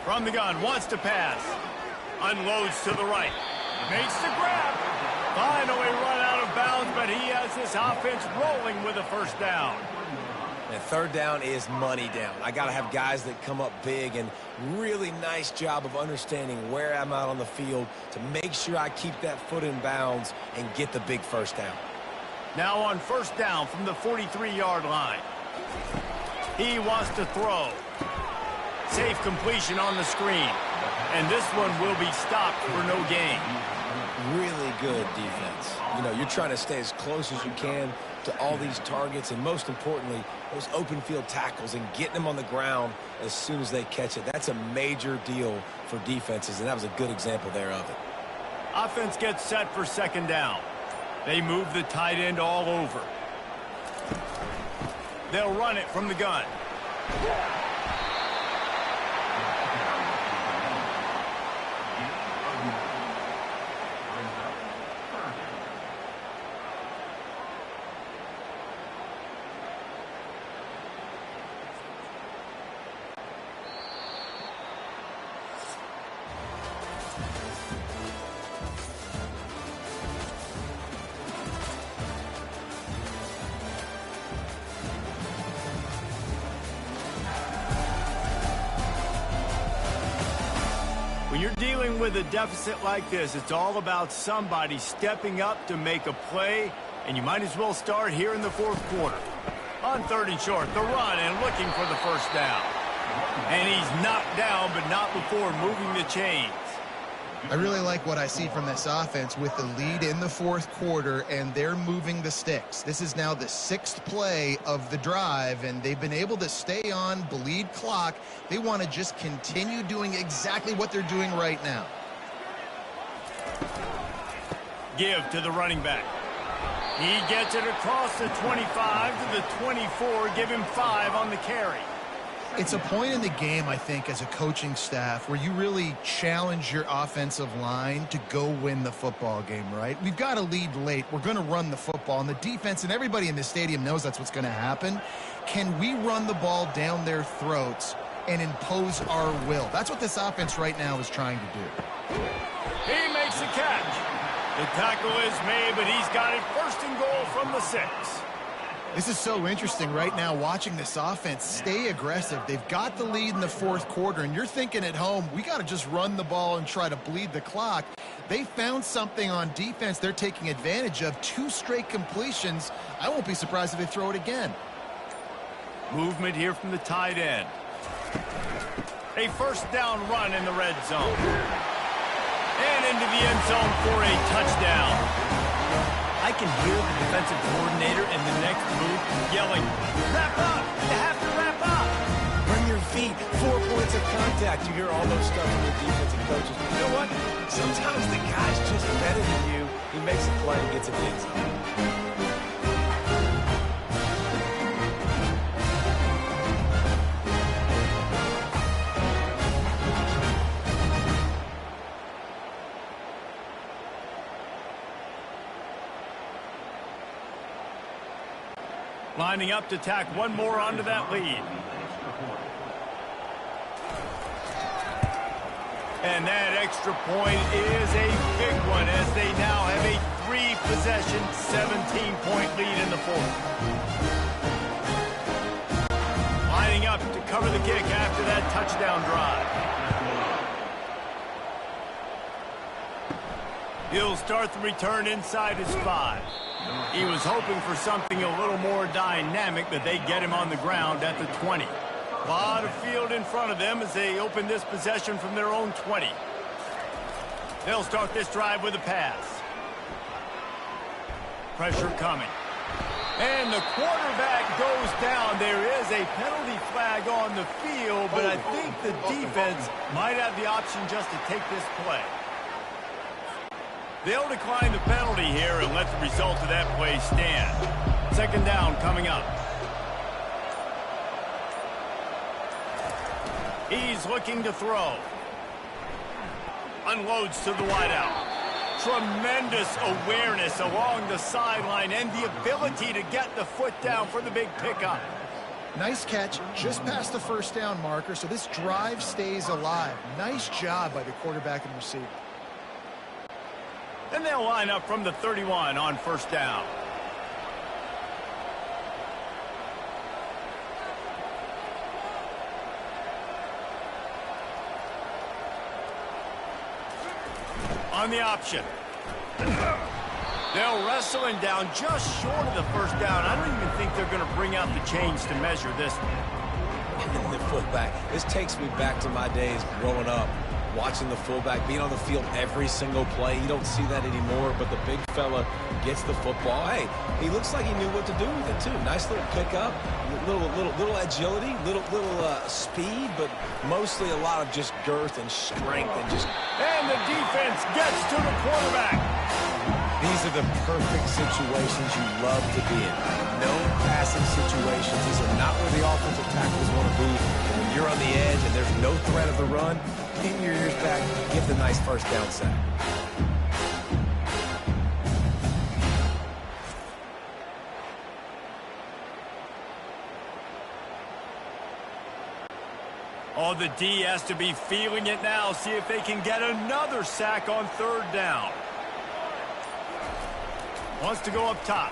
From the gun, wants to pass. Unloads to the right. Makes the grab. Finally run out of bounds, but he has this offense rolling with a first down. And 3rd down is money down. I got to have guys that come up big, and really nice job of understanding where I'm out on the field to make sure I keep that foot in bounds and get the big first down. Now on first down from the 43-yard line. He wants to throw. Safe completion on the screen. And this one will be stopped for no gain. Really good defense. You know, you're trying to stay as close as you can to all these targets, and most importantly, those open field tackles and getting them on the ground as soon as they catch it. That's a major deal for defenses, and that was a good example there of it. Offense gets set for 2nd down. They move the tight end all over. They'll run it from the gun. When you're dealing with a deficit like this, it's all about somebody stepping up to make a play, and you might as well start here in the 4th quarter. On 3rd and short, the run and looking for the first down. And he's knocked down, but not before moving the chains. I really like what I see from this offense with the lead in the 4th quarter, and they're moving the sticks. This is now the 6th play of the drive, and they've been able to stay on, bleed clock. They want to just continue doing exactly what they're doing right now. Give to the running back. He gets it across the 25 to the 24, give him 5 on the carry. It's a point in the game, I think, as a coaching staff where you really challenge your offensive line to go win the football game, right? We've got to lead late. We're going to run the football, and the defense and everybody in the stadium knows that's what's going to happen. Can we run the ball down their throats and impose our will? That's what this offense right now is trying to do. He makes the catch. The tackle is made, but he's got it 1st and goal from the 6. This is so interesting right now, watching this offense stay aggressive. They've got the lead in the 4th quarter, and you're thinking at home, we got to just run the ball and try to bleed the clock. They found something on defense they're taking advantage of. 2 straight completions. I won't be surprised if they throw it again. Movement here from the tight end. A first down run in the red zone. And into the end zone for a touchdown. I can hear the defensive coordinator in the next booth yelling, "Wrap up! You have to wrap up!" Bring your feet. 4 points of contact. You hear all those stuff from your defensive coaches. You know what? Sometimes the guy's just better than you. He makes a play and gets it in zone. Lining up to tack one more onto that lead. And that extra point is a big one as they now have a 3-possession, 17-point lead in the 4th. Lining up to cover the kick after that touchdown drive. He'll start the return inside his 5. He was hoping for something a little more dynamic, but they get him on the ground at the 20. A lot of field in front of them as they open this possession from their own 20. They'll start this drive with a pass. Pressure coming. And the quarterback goes down. There is a penalty flag on the field, but I think the defense might have the option just to take this play. They'll decline the penalty here and let the result of that play stand. Second down coming up. He's looking to throw. Unloads to the wideout. Tremendous awareness along the sideline and the ability to get the foot down for the big pickup. Nice catch, just past the first down marker, so this drive stays alive. Nice job by the quarterback and receiver. And they'll line up from the 31 on first down. On the option. They'll wrestle him down just short of the first down. I don't even think they're going to bring out the chains to measure this one. The fullback. This takes me back to my days growing up, watching the fullback being on the field every single play. You don't see that anymore, but the big fella gets the football. Hey, he looks like he knew what to do with it too. Nice little pickup, little agility, little speed, but mostly a lot of just girth and strength and just. And the defense gets to the quarterback. These are the perfect situations you love to be in. No passing situations. These are not where the offensive tackles want to be. And when you're on the edge and there's no threat of the run, pin your ears back, get the nice first down sack. Oh, the D has to be feeling it now. See if they can get another sack on third down. Wants to go up top.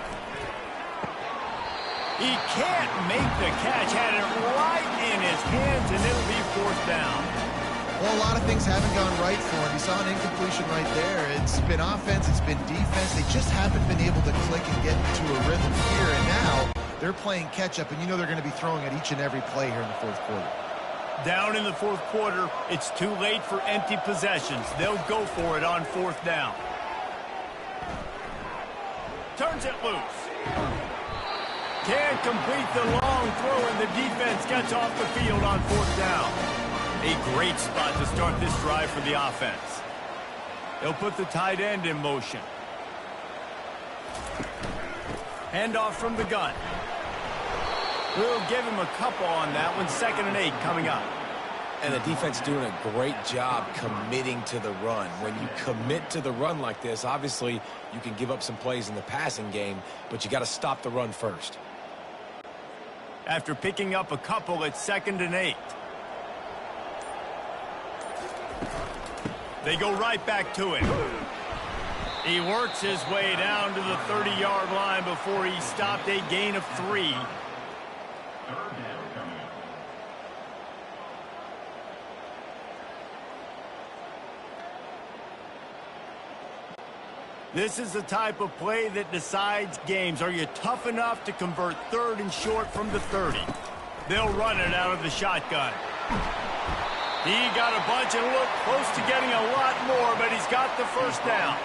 He can't make the catch. Had it right in his hands, and it'll be fourth down. Well, a lot of things haven't gone right for him. He saw an incompletion right there. It's been offense, it's been defense. They just haven't been able to click and get into a rhythm here. And now they're playing catch-up, and you know they're going to be throwing at each and every play here in the fourth quarter. Down in the fourth quarter, it's too late for empty possessions. They'll go for it on fourth down. Turns it loose. Can't complete the long throw, and the defense gets off the field on fourth down. A great spot to start this drive for the offense. They'll put the tight end in motion. Handoff from the gun. We'll give him a couple on that one. 2nd and 8 coming up. And the defense doing a great job committing to the run. When you commit to the run like this, obviously you can give up some plays in the passing game, but you got to stop the run first. After picking up a couple, it's 2nd and 8. They go right back to it. He works his way down to the 30-yard line before he stopped, a gain of 3. This is the type of play that decides games. Are you tough enough to convert 3rd and short from the 30? They'll run it out of the shotgun. He got a bunch and looked close to getting a lot more, but he's got the first down.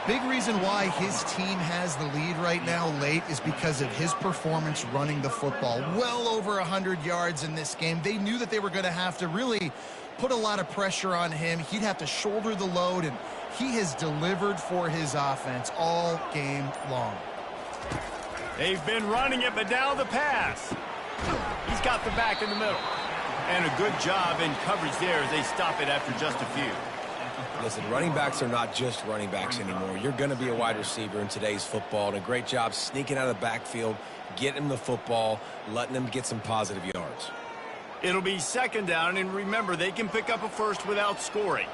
Big reason why his team has the lead right now late is because of his performance running the football. Well over 100 yards in this game. They knew that they were going to have to really put a lot of pressure on him. He'd have to shoulder the load, and he has delivered for his offense all game long. They've been running it, but now the pass. He's got the back in the middle. And a good job in coverage there as they stop it after just a few. Listen, running backs are not just running backs anymore. You're going to be a wide receiver in today's football, and a great job sneaking out of the backfield, getting them the football, letting them get some positive yards. It'll be 2nd down, and remember, they can pick up a first without scoring.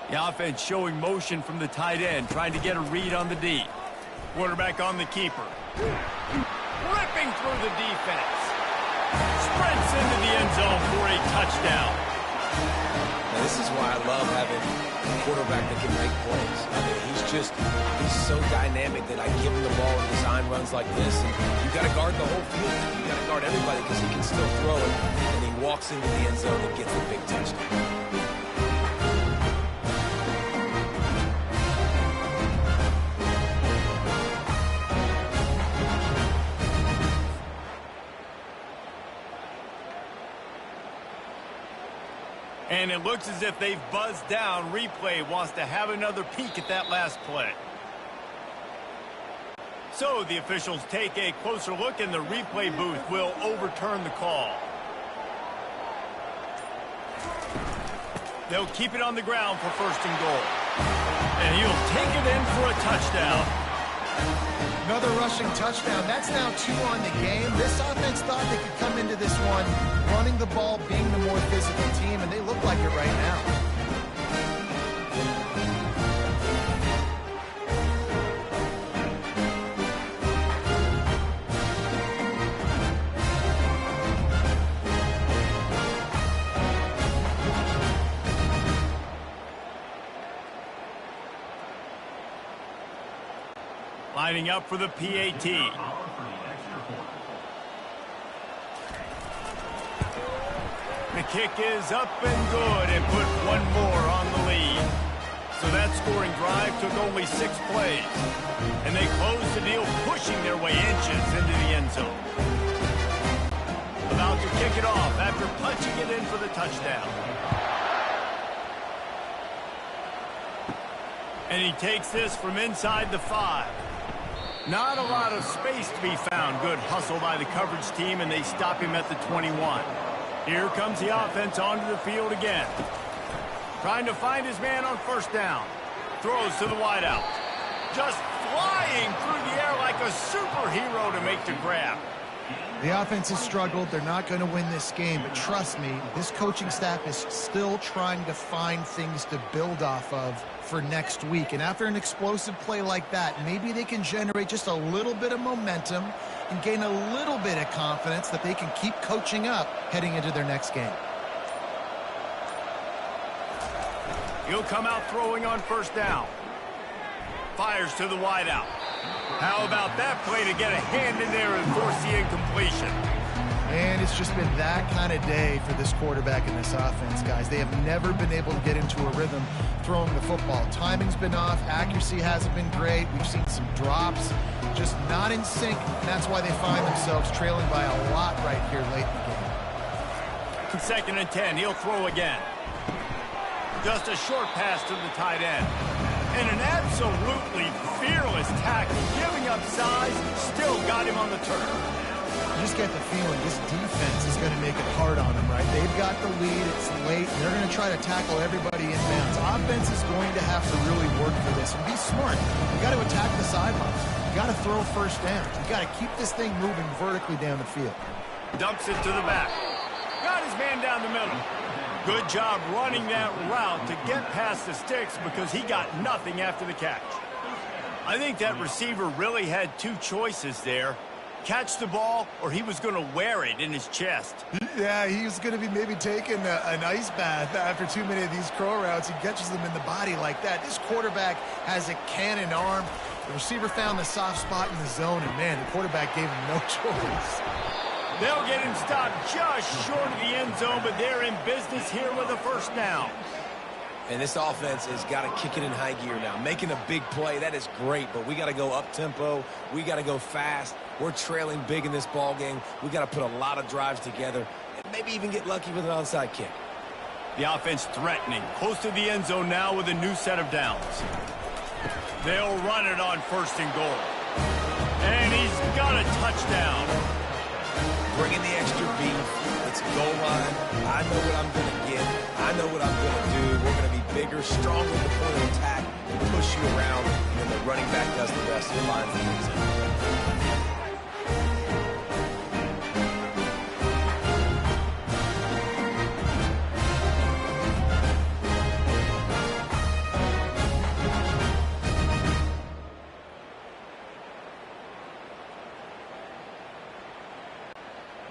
The offense showing motion from the tight end, trying to get a read on the D. Quarterback on the keeper. Ripping through the defense. Sprints into the end zone for a touchdown. Now, this is why I love having a quarterback that can make plays. I mean, he's so dynamic that I give him the ball and design runs like this, and you got to guard the whole field. You got to guard everybody because he can still throw it, and he walks into the end zone and gets the big touchdown. And it looks as if they've buzzed down. Replay wants to have another peek at that last play. So the officials take a closer look, and the replay booth will overturn the call. They'll keep it on the ground for 1st and goal. And he'll take it in for a touchdown. Another rushing touchdown. That's now 2 on the game. This offense thought they could come into this one running the ball, being the more physical team, and they look like it right now. Lining up for the PAT. The kick is up and good, and put one more on the lead. So that scoring drive took only 6 plays. And they closed the deal, pushing their way inches into the end zone. About to kick it off after punching it in for the touchdown. And he takes this from inside the 5. Not a lot of space to be found. Good hustle by the coverage team, and they stop him at the 21. Here comes the offense onto the field again. Trying to find his man on 1st down. Throws to the wideout. Just flying through the air like a superhero to make the grab. The offense has struggled. They're not going to win this game, but trust me, this coaching staff is still trying to find things to build off of for next week. And after an explosive play like that, maybe they can generate just a little bit of momentum and gain a little bit of confidence that they can keep coaching up heading into their next game. He'll come out throwing on 1st down. Fires to the wideout. How about that play to get a hand in there and force the incompletion? And it's just been that kind of day for this quarterback in this offense, guys. They have never been able to get into a rhythm throwing the football. Timing's been off. Accuracy hasn't been great. We've seen some drops, just not in sync. And that's why they find themselves trailing by a lot right here late in the game. 2nd and 10. He'll throw again. Just a short pass to the tight end. And an absolutely fearless tackle, giving up size, still got him on the turn. You just get the feeling this defense is going to make it hard on them, right? They've got the lead, it's late, and they're going to try to tackle everybody in bounds. Offense is going to have to really work for this and be smart. You got to attack the sidelines. You got to throw 1st down. You got to keep this thing moving vertically down the field. Dumps it to the back. Got his man down the middle. Good job running that route to get past the sticks because he got nothing after the catch. I think that receiver really had 2 choices there. Catch the ball, or he was going to wear it in his chest. Yeah, he was going to be maybe taking an ice bath after too many of these crow routes. He catches them in the body like that. This quarterback has a cannon arm. The receiver found the soft spot in the zone, and man, the quarterback gave him no choice. They'll get him stopped just short of the end zone, but they're in business here with a 1st down. And this offense has got to kick it in high gear now. Making a big play, that is great, but we got to go up-tempo. We got to go fast. We're trailing big in this ball game. We got to put a lot of drives together and maybe even get lucky with an onside kick. The offense threatening, close to the end zone now with a new set of downs. They'll run it on 1st and goal. And he's got a touchdown. Bringing the extra beef. It's a goal line. I know what I'm going to get. I know what I'm going to do. We're going to be bigger, stronger at the point of attack, and push you around, and then the running back does the rest of the line for you.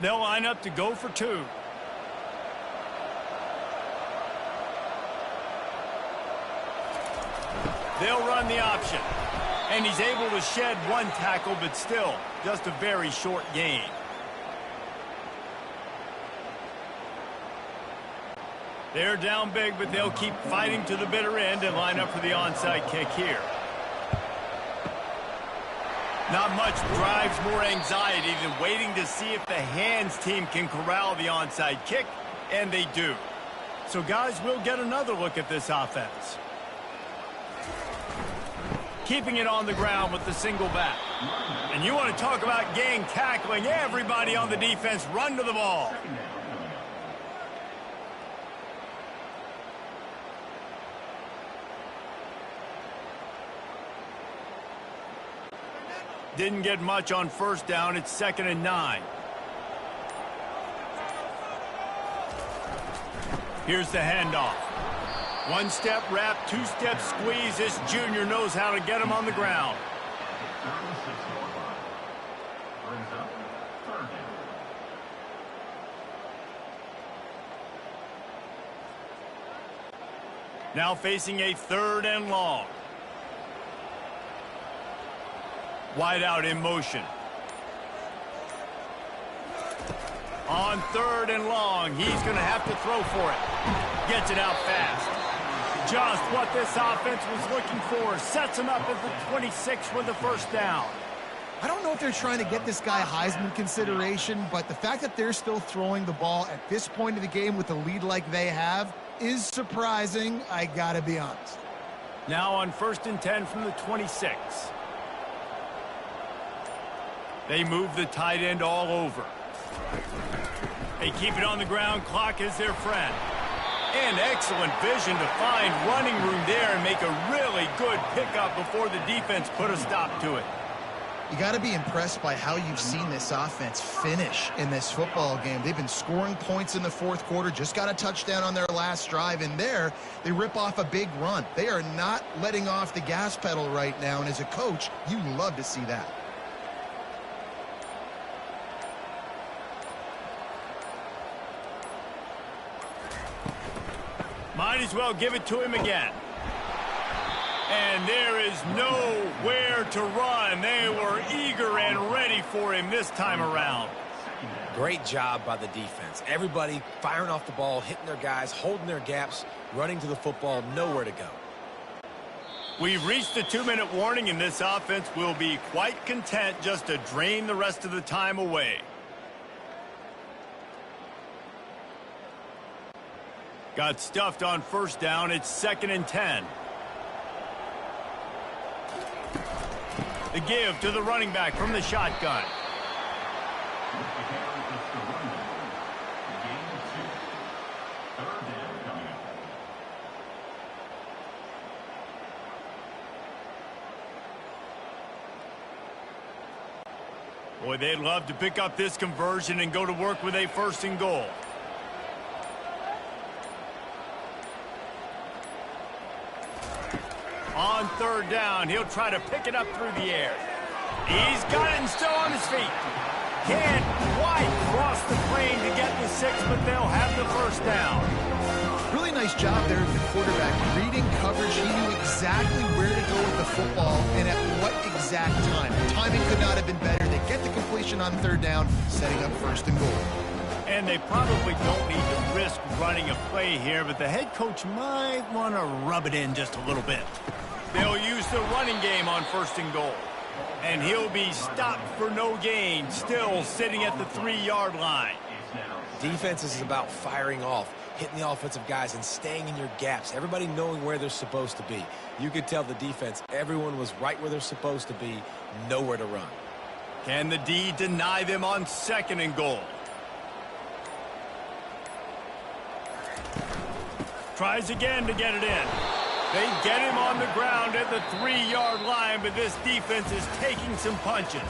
They'll line up to go for 2. They'll run the option. And he's able to shed 1 tackle, but still, just a very short gain. They're down big, but they'll keep fighting to the bitter end and line up for the onside kick here. Not much drives more anxiety than waiting to see if the hands team can corral the onside kick, and they do. So, guys, we'll get another look at this offense. keeping it on the ground with the single back. And you want to talk about gang tackling, everybody on the defense run to the ball. Didn't get much on first down. It's 2nd and 9. Here's the handoff. One-step wrap, two-step squeeze. This junior knows how to get him on the ground. Now facing a 3rd and long. Wide out in motion. On 3rd and long, he's going to have to throw for it. Gets it out fast. Just what this offense was looking for. Sets him up at the 26 with the first down. I don't know if they're trying to get this guy Heisman consideration, but the fact that they're still throwing the ball at this point of the game with a lead like they have is surprising, I gotta be honest. Now on 1st and 10 from the 26. They move the tight end all over. They keep it on the ground. Clock is their friend. And excellent vision to find running room there and make a really good pickup before the defense put a stop to it. You got to be impressed by how you've seen this offense finish in this football game. They've been scoring points in the 4th quarter, just got a touchdown on their last drive, and there they rip off a big run. They are not letting off the gas pedal right now, and as a coach, you love to see that. Might as well give it to him again. And there is nowhere to run. They were eager and ready for him this time around. Great job by the defense. Everybody firing off the ball, hitting their guys, holding their gaps, running to the football, nowhere to go. We've reached the 2-minute warning, and this offense will be quite content just to drain the rest of the time away. Got stuffed on first down. It's 2nd and 10. The give to the running back from the shotgun. Boy, they'd love to pick up this conversion and go to work with a 1st and goal. On 3rd down, he'll try to pick it up through the air. He's got it and still on his feet. Can't quite cross the plane to get the 6, but they'll have the 1st down. Really nice job there of the quarterback. Reading coverage, he knew exactly where to go with the football and at what exact time. The timing could not have been better. They get the completion on 3rd down, setting up 1st and goal. And they probably don't need to risk running a play here, but the head coach might want to rub it in just a little bit. They'll use the running game on 1st and goal. And he'll be stopped for no gain, still sitting at the 3-yard line. Defense is about firing off, hitting the offensive guys and staying in your gaps, everybody knowing where they're supposed to be. You could tell the defense, everyone was right where they're supposed to be, nowhere to run. Can the D deny them on 2nd and goal? Tries again to get it in. They get him on the ground at the 3-yard line, but this defense is taking some punches.